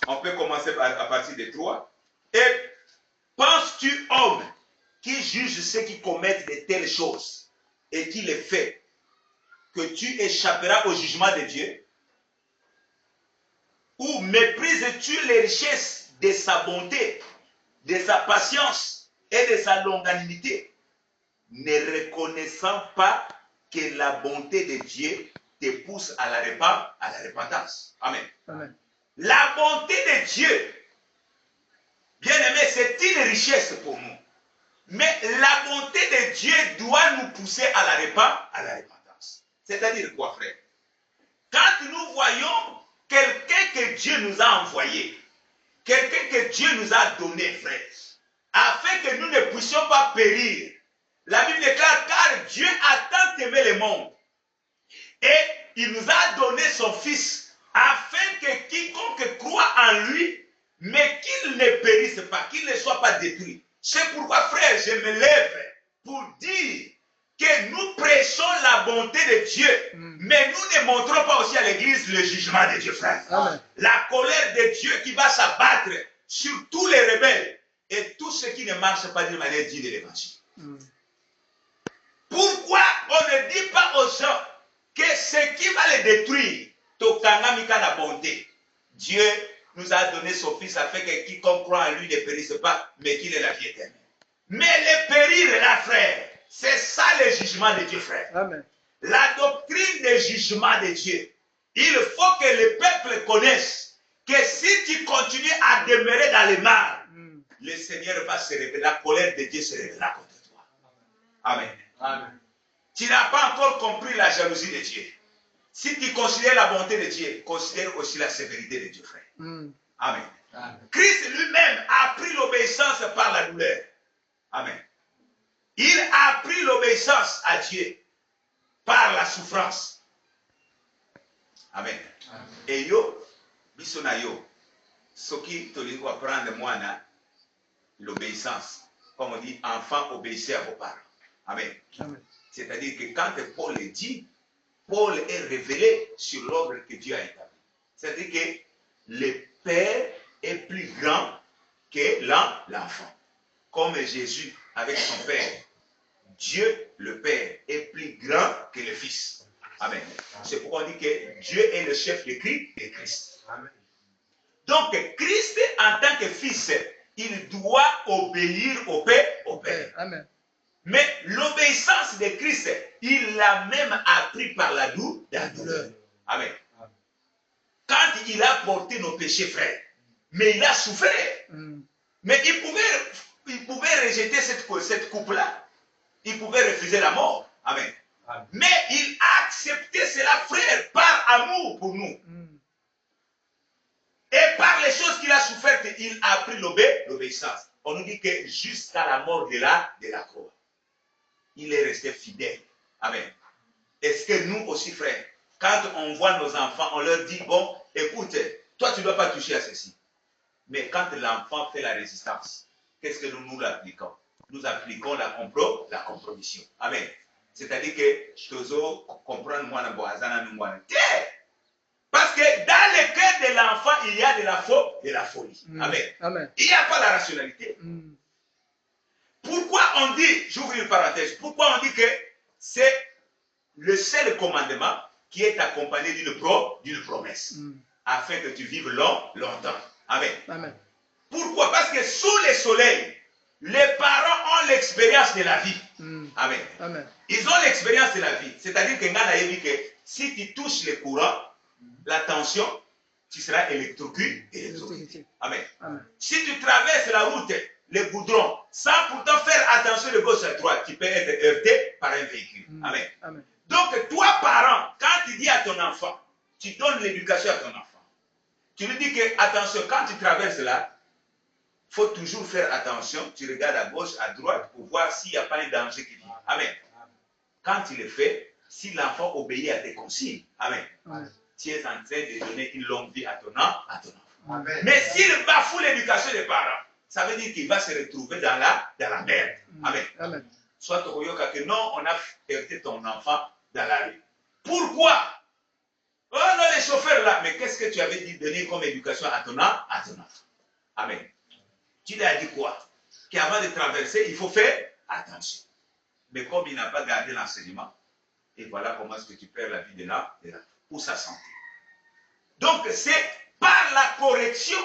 On peut commencer à partir de 3. Et penses-tu, homme, qui juge ceux qui commettent de telles choses et qui les fait, que tu échapperas au jugement de Dieu? Ou méprises-tu les richesses de sa bonté, de sa patience et de sa longanimité, ne reconnaissant pas que la bonté de Dieu te pousse à la repentance. Amen. Amen. La bonté de Dieu, bien aimé, c'est une richesse pour nous. Mais la bonté de Dieu doit nous pousser à la repentance. C'est-à-dire quoi, frère? Quand nous voyons quelqu'un que Dieu nous a envoyé, quelqu'un que Dieu nous a donné, frère, afin que nous ne puissions pas périr. La Bible déclare, car Dieu a tant aimé le monde, et il nous a donné son Fils, afin que quiconque croit en lui, mais qu'il ne périsse pas, qu'il ne soit pas détruit. C'est pourquoi, frère, je me lève pour dire que nous prêchons la bonté de Dieu, mais nous ne montrons pas aussi à l'Église le jugement de Dieu, frère. Amen. La colère de Dieu qui va s'abattre sur tous les rebelles et tous ceux qui ne marchent pas d'une manière digne de l'Évangile. Pourquoi on ne dit pas aux gens que ce qui va les détruire, Tokangamika la bonté, Dieu nous a donné son Fils afin que quiconque croit en lui ne périsse pas, mais qu'il ait la vie éternelle. Mais le périr, là, frère, c'est ça le jugement de Dieu, frère. Amen. La doctrine du jugement de Dieu. Il faut que le peuple connaisse que si tu continues à demeurer dans le mal, le Seigneur va se révéler, la colère de Dieu se révélera contre toi. Amen. Amen. Tu n'as pas encore compris la jalousie de Dieu. Si tu considères la bonté de Dieu, considère aussi la sévérité de Dieu, frère. Amen. Amen. Christ lui-même a appris l'obéissance par la douleur. Amen. Il a appris l'obéissance à Dieu par la souffrance. Amen. Et yo, bisona yo, ce qui te dit apprendre moi l'obéissance. Comme on dit, enfant, obéissez à vos parents. Amen. Amen. C'est-à-dire que quand Paul dit, Paul est révélé sur l'ordre que Dieu a établi. C'est-à-dire que le Père est plus grand que l'enfant. Comme Jésus avec son Père. Dieu, le Père, est plus grand que le Fils. Amen. C'est pourquoi on dit que Dieu est le chef de Christ. Amen. Donc, Christ, en tant que Fils, il doit obéir au Père. Amen. Mais l'obéissance de Christ, il l'a même appris par la douleur. Amen. Quand il a porté nos péchés, frères, mais il a souffert. Mais il pouvait rejeter cette coupe-là. Il pouvait refuser la mort. Amen. Amen. Mais il a accepté cela, frère, par amour pour nous. Et par les choses qu'il a souffert, il a appris l'obéissance. On nous dit que jusqu'à la mort de la croix, il est resté fidèle. Amen. Est-ce que nous aussi, frère, quand on voit nos enfants, on leur dit, bon, écoute, toi tu ne dois pas toucher à ceci. Mais quand l'enfant fait la résistance, qu'est-ce que nous appliquons? Nous appliquons la compromission. Amen. C'est-à-dire que Tozo comprendre moi na parce que dans le cœur de l'enfant, il y a de la folie. Amen. Amen. Il n'y a pas la rationalité. Pourquoi on dit, j'ouvre une parenthèse, pourquoi on dit que c'est le seul commandement qui est accompagné d'une promesse, afin que tu vives longtemps. Amen. Amen. Pourquoi? Parce que sous le soleil, les parents ont l'expérience de la vie. Amen. Amen. Ils ont l'expérience de la vie. C'est-à-dire que si tu touches le courant, la tension, tu seras électrocuté. Amen. Amen. Si tu traverses la route, le goudron, sans pourtant faire attention de gauche à droite, tu peux être heurté par un véhicule. Amen. Amen. Donc, toi, parent, quand tu dis à ton enfant, tu donnes l'éducation à ton enfant. Tu lui dis que, attention, quand tu traverses là, il faut toujours faire attention. Tu regardes à gauche, à droite, pour voir s'il n'y a pas un danger qui vient. Amen. Quand tu le fais, si l'enfant obéit à tes consignes, amen. Amen. Tu es en train de donner une longue vie à ton enfant. Amen. Mais s'il bafoue l'éducation des parents, ça veut dire qu'il va se retrouver dans la merde. Amen. Amen. Soit que non, on a perdu ton enfant dans la rue. Pourquoi? Oh non, les chauffeurs là, mais qu'est-ce que tu avais dit donner comme éducation à ton enfant? Amen. Tu lui as dit quoi? Qu'avant de traverser, il faut faire attention. Mais comme il n'a pas gardé l'enseignement, et voilà comment est-ce que tu perds la vie de là ou sa santé. Donc c'est par la correction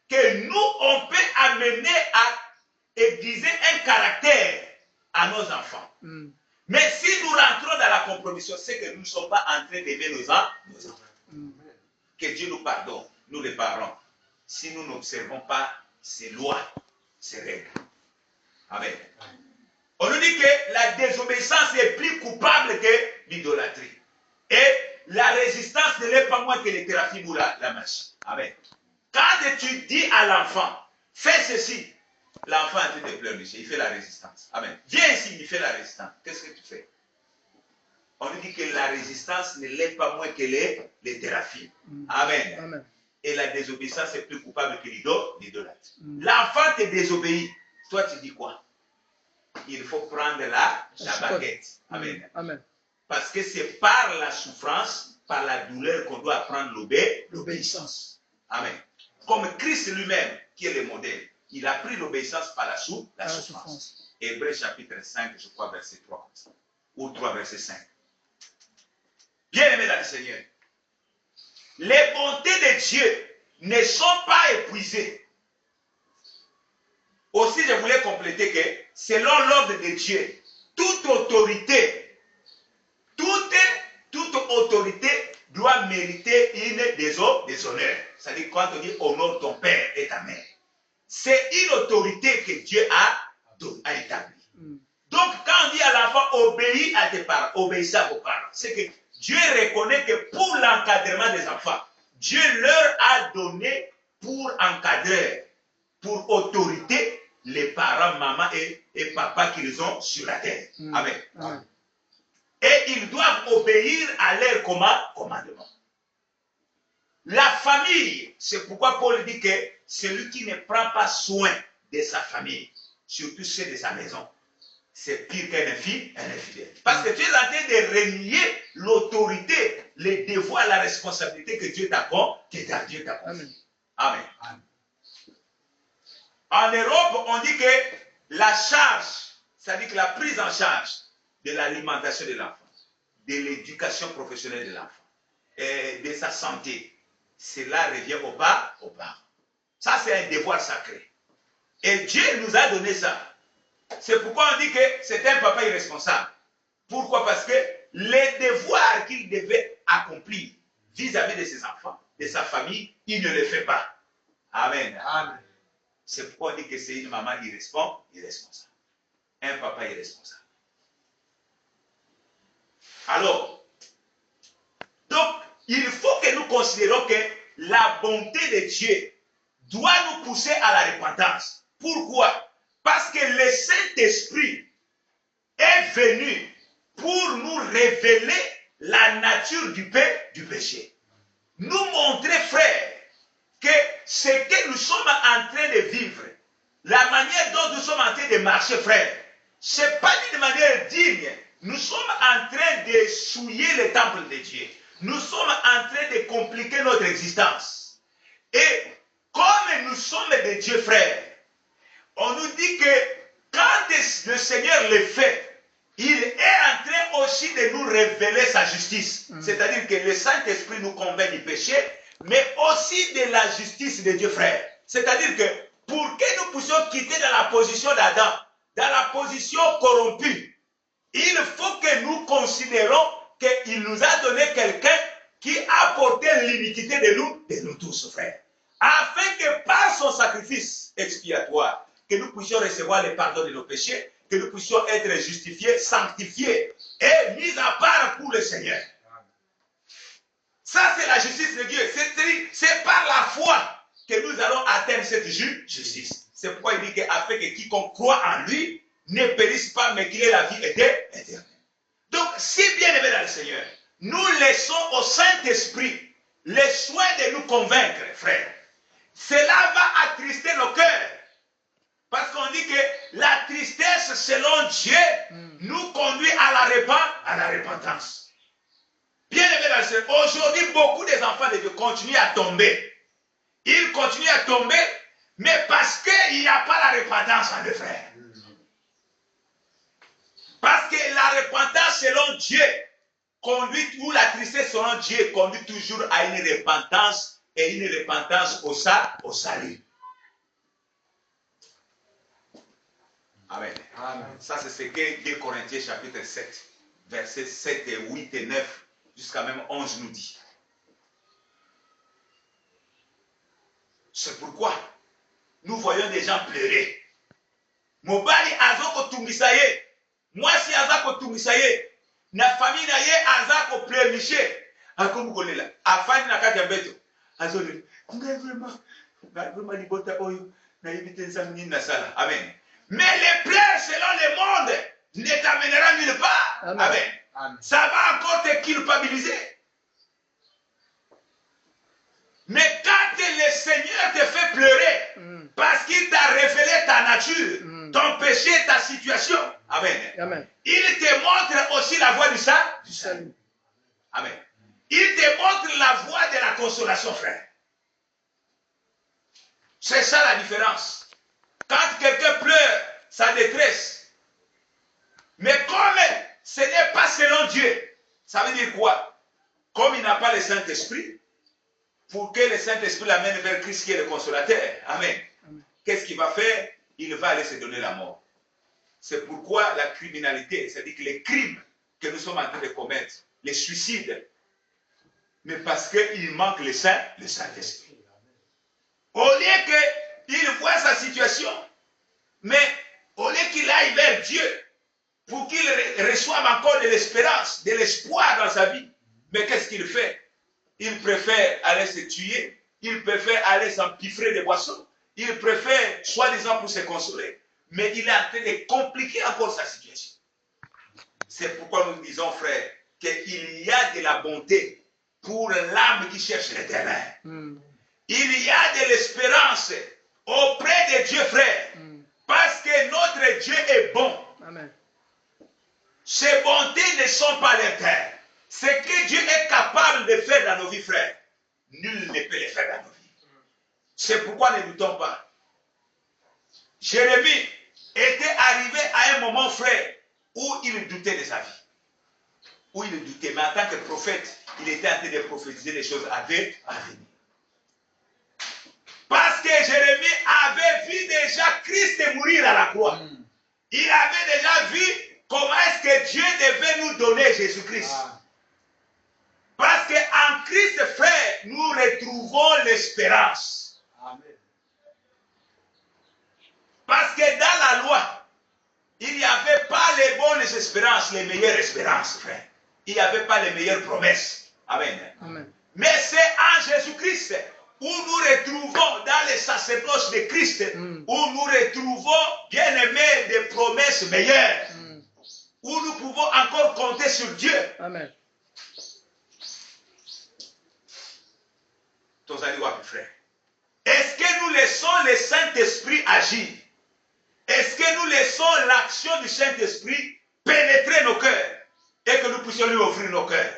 que nous, on peut amener à aiguiser un caractère à nos enfants. Mais si nous rentrons dans la compromission, c'est que nous ne sommes pas en train d'aimer nos enfants. Que Dieu nous pardonne, nous les parents, si nous n'observons pas ces lois, ces règles. Amen. On nous dit que la désobéissance est plus coupable que l'idolâtrie. Et la résistance ne l'est pas moins que les thérapies ou la marche. Amen. Quand tu dis à l'enfant, fais ceci, l'enfant est en train de pleurnicher, il fait la résistance. Amen. Viens ici, il fait la résistance. Qu'est-ce que tu fais? On nous dit que la résistance ne l'est pas moins que les thérapies. Amen. Amen. Et la désobéissance est plus coupable que l'idolâtrie. L'enfant te désobéit. Toi, tu dis quoi? Il faut prendre la baguette. Amen. Amen. Parce que c'est par la souffrance, par la douleur qu'on doit apprendre l'obéissance. Amen. Comme Christ lui-même, qui est le modèle, il a pris l'obéissance par la souffrance. Hébreux chapitre 5, je crois, verset 3. Ou 3, verset 5. Bien-aimés dans le Seigneur, les bontés de Dieu ne sont pas épuisées. Aussi, je voulais compléter que, selon l'ordre de Dieu, toute autorité doit mériter une déshonneur. C'est-à-dire, quand on dit honore ton père et ta mère, c'est une autorité que Dieu a établie. Donc, quand on dit à l'enfant, obéis à tes parents, obéissez à vos parents, c'est que Dieu reconnaît que pour l'encadrement des enfants, Dieu leur a donné pour encadrer, pour autorité, les parents, maman et papa qu'ils ont sur la terre. Amen. Amen. Et ils doivent obéir à leur commandement. La famille, c'est pourquoi Paul dit que celui qui ne prend pas soin de sa famille, surtout ceux de sa maison, c'est pire qu'un infidèle. Parce que tu es en train de renier l'autorité, les devoirs, la responsabilité que Dieu t'a confiée. Amen. Amen. Amen. En Europe, on dit que la charge, c'est-à-dire que la prise en charge de l'alimentation de l'enfant, de l'éducation professionnelle de l'enfant, et de sa santé, cela revient aux parents. Ça, c'est un devoir sacré. Et Dieu nous a donné ça. C'est pourquoi on dit que c'est un papa irresponsable. Pourquoi? Parce que les devoirs qu'il devait accomplir vis-à-vis de ses enfants, de sa famille, il ne les fait pas. Amen. Amen. C'est pourquoi on dit que c'est une maman irresponsable. Un papa irresponsable. Alors, donc, il faut que nous considérons que la bonté de Dieu doit nous pousser à la repentance. Pourquoi? Parce que le Saint-Esprit est venu pour nous révéler la nature du péché. Nous montrer, frères, que ce que nous sommes en train de vivre, la manière dont nous sommes en train de marcher, frères, ce n'est pas d'une manière digne. Nous sommes en train de souiller le temple de Dieu. Nous sommes en train de compliquer notre existence. Et comme nous sommes des dieux, frères, on nous dit que quand le Seigneur le fait, il est en train aussi de nous révéler sa justice. C'est-à-dire que le Saint-Esprit nous convainc du péché, mais aussi de la justice de Dieu, frère. C'est-à-dire que pour que nous puissions quitter dans la position d'Adam, dans la position corrompue, il faut que nous considérons qu'il nous a donné quelqu'un qui a porté l'iniquité de nous tous, frères. Afin que par son sacrifice expiatoire, que nous puissions recevoir le pardon de nos péchés, que nous puissions être justifiés, sanctifiés et mis à part pour le Seigneur. Ça, c'est la justice de Dieu. C'est par la foi que nous allons atteindre cette justice. C'est pourquoi il dit qu'afin que quiconque croit en lui ne périsse pas, mais qu'il ait la vie éternelle. Donc, si bien aimé dans le Seigneur, nous laissons au Saint-Esprit le soin de nous convaincre, frères. Cela va attrister nos cœurs. Parce qu'on dit que la tristesse, selon Dieu, nous conduit à la repentance. Bien aimé dans le Seigneur, aujourd'hui, beaucoup des enfants de Dieu continuent à tomber. Ils continuent à tomber, mais parce qu'il n'y a pas la repentance en eux, frères. Parce que la repentance selon Dieu conduit, ou la tristesse selon Dieu conduit toujours à une repentance, et une repentance au salut. Amen. Amen. Ça, c'est ce que 2 Corinthiens chapitre 7, versets 7 et 8 et 9, jusqu'à même 11 nous dit. C'est pourquoi nous voyons des gens pleurer. Mobali azoko tumisaye. Moi si azako tumisaye. Na famille na ye azako pleurnicher. Akomukolela. Afani na kati ya beto. Azole. Vraiment libota oyo. Na yibite nzamini na sala. Amen. Mais les pleurs selon le monde ne t'amènera nulle part. Amen. Amen. Amen. Ça va encore te culpabiliser. Mais quand le Seigneur te fait pleurer, parce qu'il t'a révélé ta nature, ton péché, ta situation, amen. Amen. Il te montre aussi la voie du salut. Amen. Il te montre la voie de la consolation, frère. C'est ça la différence. Quand quelqu'un pleure sa détresse, mais comme ce n'est pas selon Dieu, ça veut dire quoi? Comme il n'a pas le Saint-Esprit, pour que le Saint-Esprit l'amène vers Christ qui est le consolateur. Amen. Qu'est-ce qu'il va faire? Il va aller se donner la mort. C'est pourquoi la criminalité, c'est-à-dire que les crimes que nous sommes en train de commettre, les suicides, mais parce qu'il manque le Saint-Esprit. Au lieu qu'il voit sa situation, mais au lieu qu'il aille vers Dieu, pour qu'il reçoive encore de l'espérance, de l'espoir dans sa vie, mais qu'est-ce qu'il fait? Il préfère aller se tuer, il préfère aller s'empiffrer des boissons, il préfère, soi-disant pour se consoler, mais il est en train de compliquer encore sa situation. C'est pourquoi nous disons, frère, qu'il y a de la bonté pour l'âme qui cherche l'éternel. Il y a de l'espérance auprès de Dieu, frère, parce que notre Dieu est bon. Amen. Ces bontés ne sont pas l'éternel. Ce que Dieu est capable de faire dans nos vies, frères, nul ne peut le faire dans nos vies. C'est pourquoi ne doutons pas. Jérémie était arrivé à un moment, frère, où il doutait de sa vie. Où il doutait. Mais en tant que prophète, il était en train de prophétiser les choses à venir. Parce que Jérémie avait vu déjà Christ mourir à la croix. Il avait déjà vu comment est-ce que Dieu devait nous donner Jésus-Christ. Parce qu'en Christ, frère, nous retrouvons l'espérance. Parce que dans la loi, il n'y avait pas les bonnes espérances, les meilleures espérances, frère. Il n'y avait pas les meilleures promesses. Amen. Amen. Mais c'est en Jésus-Christ où nous retrouvons dans les sacerdoces de Christ, où nous retrouvons, bien aimés, des promesses meilleures. Où nous pouvons encore compter sur Dieu. Amen. Frère. Est-ce que nous laissons le Saint-Esprit agir? Est-ce que nous laissons l'action du Saint-Esprit pénétrer nos cœurs et que nous puissions lui ouvrir nos cœurs?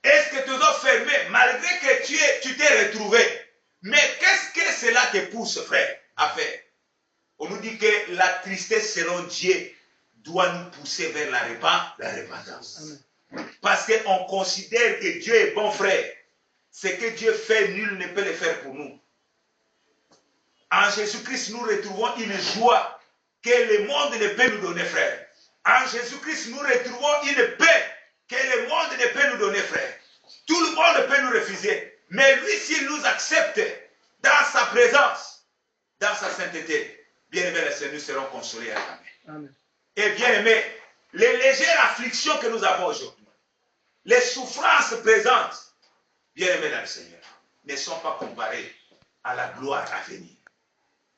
Est-ce que tu dois fermer malgré que tu t'es retrouvé? Mais qu'est-ce que cela te pousse, frère, à faire? On nous dit que la tristesse selon Dieu doit nous pousser vers la repentance. Amen. Parce qu'on considère que Dieu est bon, frère. Ce que Dieu fait, nul ne peut le faire pour nous. En Jésus-Christ, nous retrouvons une joie que le monde ne peut nous donner, frère. En Jésus-Christ, nous retrouvons une paix que le monde ne peut nous donner, frère. Tout le monde peut nous refuser. Mais lui, s'il nous accepte dans sa présence, dans sa sainteté, bien aimés, nous serons consolés à jamais. Amen. Et bien aimés, les légères afflictions que nous avons aujourd'hui, les souffrances présentes, bien aimés dans le Seigneur, ne sont pas comparées à la gloire à venir.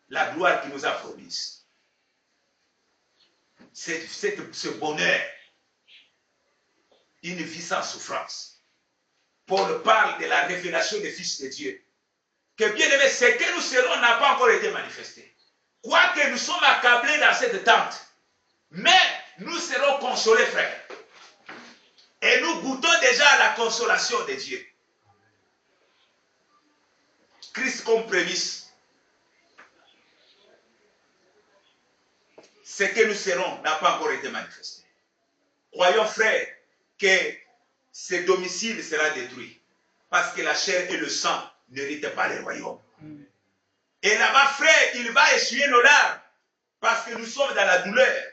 La gloire qui nous a promise. Ce bonheur, une vie sans souffrance. Paul parle de la révélation des fils de Dieu. Que bien aimé, ce que nous serons n'a pas encore été manifesté. Quoique nous sommes accablés dans cette tente, mais nous serons consolés, frères. Et nous goûtons déjà à la consolation de Dieu. Christ comme prémisse. Ce que nous serons n'a pas encore été manifesté. Croyons, frères, que ce domicile sera détruit. Parce que la chair et le sang n'héritent pas les royaumes. Et là-bas, frère, il va essuyer nos larmes. Parce que nous sommes dans la douleur,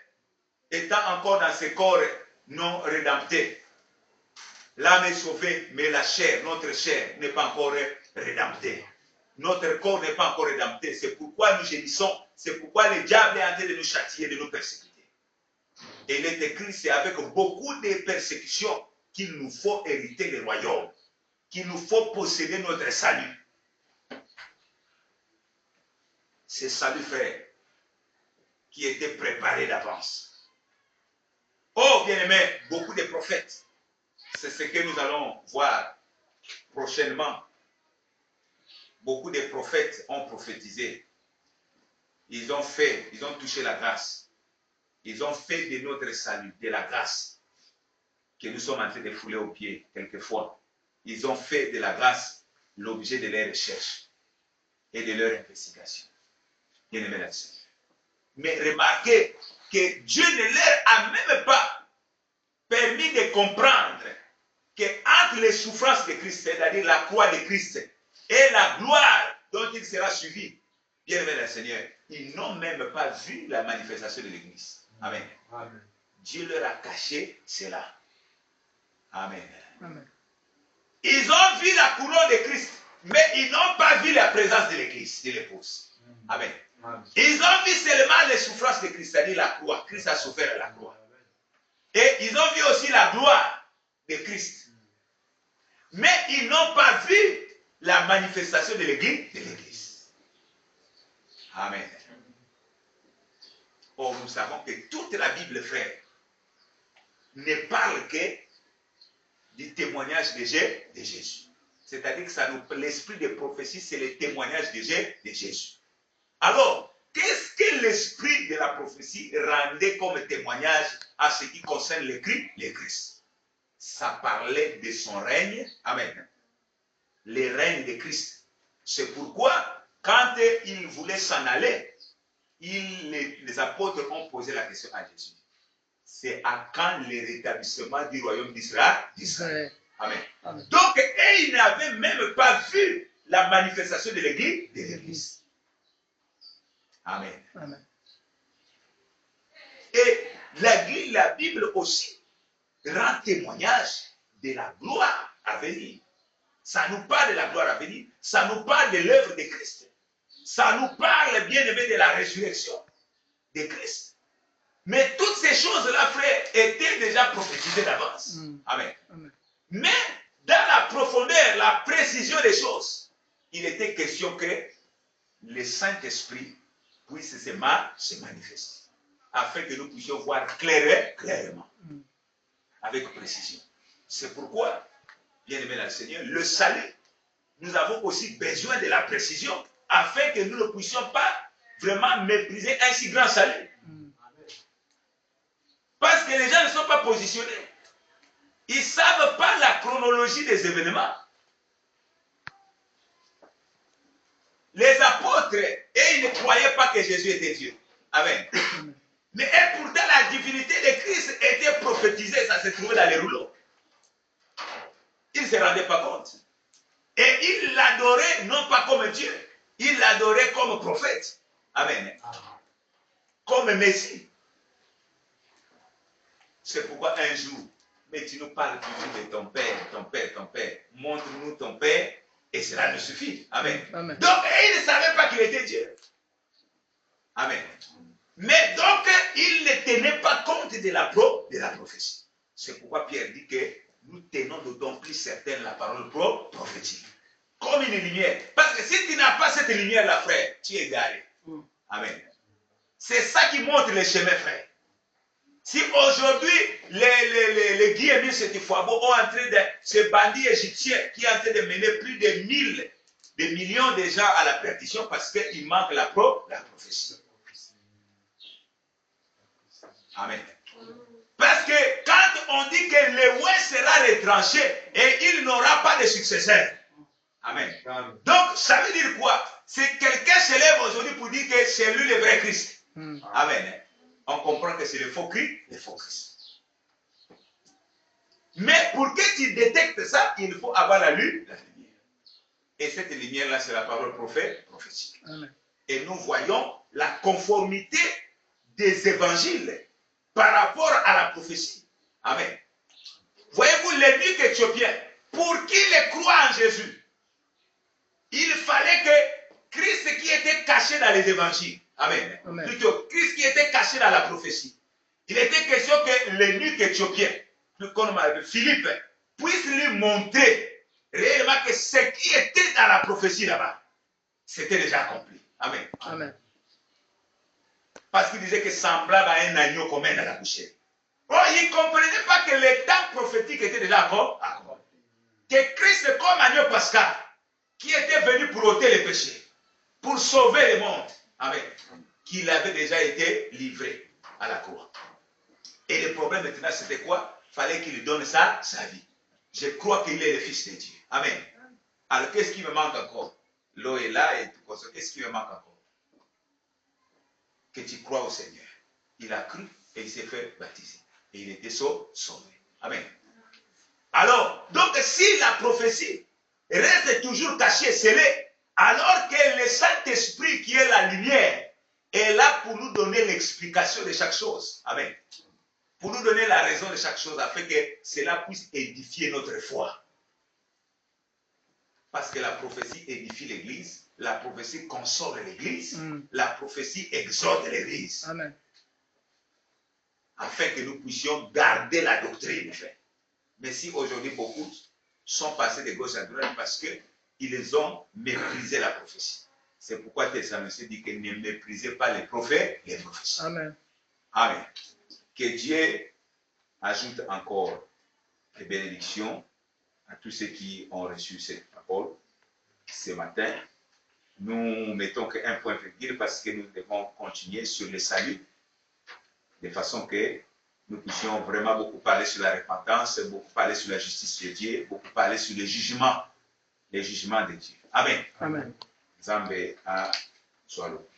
étant encore dans ce corps non rédempté. L'âme est sauvée, mais la chair, notre chair, n'est pas encore rédemptée. Notre corps n'est pas encore rédempté. C'est pourquoi nous gémissons. C'est pourquoi le diable est en train de nous châtier, de nous persécuter. Et il est écrit, c'est avec beaucoup de persécutions qu'il nous faut hériter le royaume, qu'il nous faut posséder notre salut. Ce salut, frère, qui était préparé d'avance. Oh, bien-aimés, beaucoup de prophètes, c'est ce que nous allons voir prochainement. Beaucoup de prophètes ont prophétisé. Ils ont touché la grâce. Ils ont fait de notre salut, de la grâce, que nous sommes en train de fouler aux pieds quelquefois. Ils ont fait de la grâce l'objet de leurs recherches et de leurs investigations. Bien-aimés là. Mais remarquez que Dieu ne leur a même pas permis de comprendre qu'entre les souffrances de Christ, c'est-à-dire la croix de Christ, et la gloire dont il sera suivi, bien-aimés le Seigneur, ils n'ont même pas vu la manifestation de l'Église. Amen. Amen. Dieu leur a caché cela. Amen. Amen. Ils ont vu la couronne de Christ, mais ils n'ont pas vu la présence de l'Église, de l'épouse. Amen. Amen. Ils ont vu seulement les souffrances de Christ, c'est-à-dire la croix. Christ a souffert à la croix. Et ils ont vu aussi la gloire de Christ. Mais ils n'ont pas vu la manifestation de l'Église. Amen. Or, nous savons que toute la Bible, frère, ne parle que du témoignage de Jésus. C'est-à-dire que l'esprit de prophétie, c'est le témoignage de Jésus. Alors, qu'est-ce que l'esprit de la prophétie rendait comme témoignage à ce qui concerne le Christ? Ça parlait de son règne. Amen. Le règne de Christ. C'est pourquoi, quand il voulait s'en aller, les apôtres ont posé la question à Jésus. C'est à quand le rétablissement du royaume d'Israël? Amen. Amen. Donc, ils n'avaient même pas vu la manifestation de l'Église. Amen. Amen. Et la Bible aussi rend témoignage de la gloire à venir. Ça nous parle de la gloire à venir. Ça nous parle de l'œuvre de Christ. Ça nous parle, bien aimé, de la résurrection de Christ. Mais toutes ces choses-là, frère, étaient déjà prophétisées d'avance. Amen. Amen. Mais dans la profondeur, la précision des choses, il était question que le Saint-Esprit puisse se manifester, afin que nous puissions voir clairement, avec précision. C'est pourquoi, bien aimé dans le Seigneur, le salut, nous avons aussi besoin de la précision, afin que nous ne puissions pas vraiment mépriser un si grand salut. Parce que les gens ne sont pas positionnés. Ils ne savent pas la chronologie des événements. Les apôtres, et ils ne croyaient pas que Jésus était Dieu. Amen. Mais et pourtant, la divinité de Christ était prophétisée, ça se trouvait dans les rouleaux. Ils ne se rendaient pas compte. Et ils l'adoraient non pas comme Dieu, ils l'adoraient comme prophète. Amen. Comme Messie. C'est pourquoi un jour, mais tu nous parles toujours de ton Père. Montre-nous ton Père et cela nous suffit. Amen. Amen. Donc, il ne savait pas qu'il était Dieu. Amen. Mais donc, il ne tenait pas compte de la prophétie. C'est pourquoi Pierre dit que nous tenons d'autant plus certaine la parole prophétique. Comme une lumière. Parce que si tu n'as pas cette lumière-là, frère, tu es égaré. Amen. C'est ça qui montre le chemin, frère. Si aujourd'hui, les Guillemets Sétifoabo ont en train de, ce bandit égyptien qui est en train de mener plus de millions de gens à la perdition parce qu'il manque la prophétie. Amen. Parce que quand on dit que le ouest sera retranché et il n'aura pas de successeur. Amen. Donc, ça veut dire quoi? Si quelqu'un se lève aujourd'hui pour dire que c'est lui le vrai Christ. Amen. On comprend que c'est le faux Christ. Mais pour que tu détectes ça, il faut avoir la lumière. Et cette lumière-là, c'est la parole prophétique. Amen. Et nous voyons la conformité des évangiles par rapport à la prophétie. Amen. Voyez-vous, l'évêque éthiopien, pour qu'il croit en Jésus, il fallait que Christ qui était caché dans les évangiles, amen. Amen. Plutôt, Christ qui était caché dans la prophétie, il était question que l'évêque éthiopien, plus comme Philippe, puisse lui montrer réellement que ce qui était dans la prophétie là-bas, c'était déjà accompli. Amen. Amen. Parce qu'il disait que semblable à un agneau qu'on met dans la boucherie. Oh, il ne comprenait pas que le temps prophétique était déjà accompli. Que Christ, comme agneau pascal, qui était venu pour ôter les péchés, pour sauver le monde, amen, qu'il avait déjà été livré à la croix. Et le problème maintenant, c'était quoi? Il fallait qu'il lui donne sa vie. Je crois qu'il est le Fils de Dieu. Amen. Alors, qu'est-ce qui me manque encore? L'eau est là et tout ça. Qu'est-ce qui me manque encore? Que tu crois au Seigneur. Il a cru et il s'est fait baptiser. Et il était sauvé. Amen. Alors, donc si la prophétie reste toujours cachée, scellée, alors que le Saint-Esprit qui est la lumière est là pour nous donner l'explication de chaque chose. Amen. Pour nous donner la raison de chaque chose afin que cela puisse édifier notre foi. Parce que la prophétie édifie l'Église, la prophétie console l'Église, la prophétie exhorte l'Église. Amen. Afin que nous puissions garder la doctrine. Mais si aujourd'hui beaucoup sont passés de gauche à droite parce qu'ils ont méprisé la prophétie. C'est pourquoi Thessaloniciens dit que ne méprisez pas les prophètes, les prophéties. Amen. Amen. Que Dieu ajoute encore les bénédictions à tous ceux qui ont reçu cette parole ce matin. Nous mettons qu'un point virgule parce que nous devons continuer sur le salut de façon que nous puissions vraiment beaucoup parler sur la repentance, beaucoup parler sur la justice de Dieu, beaucoup parler sur les jugements de Dieu. Amen. Amen. Zambé à Swallow.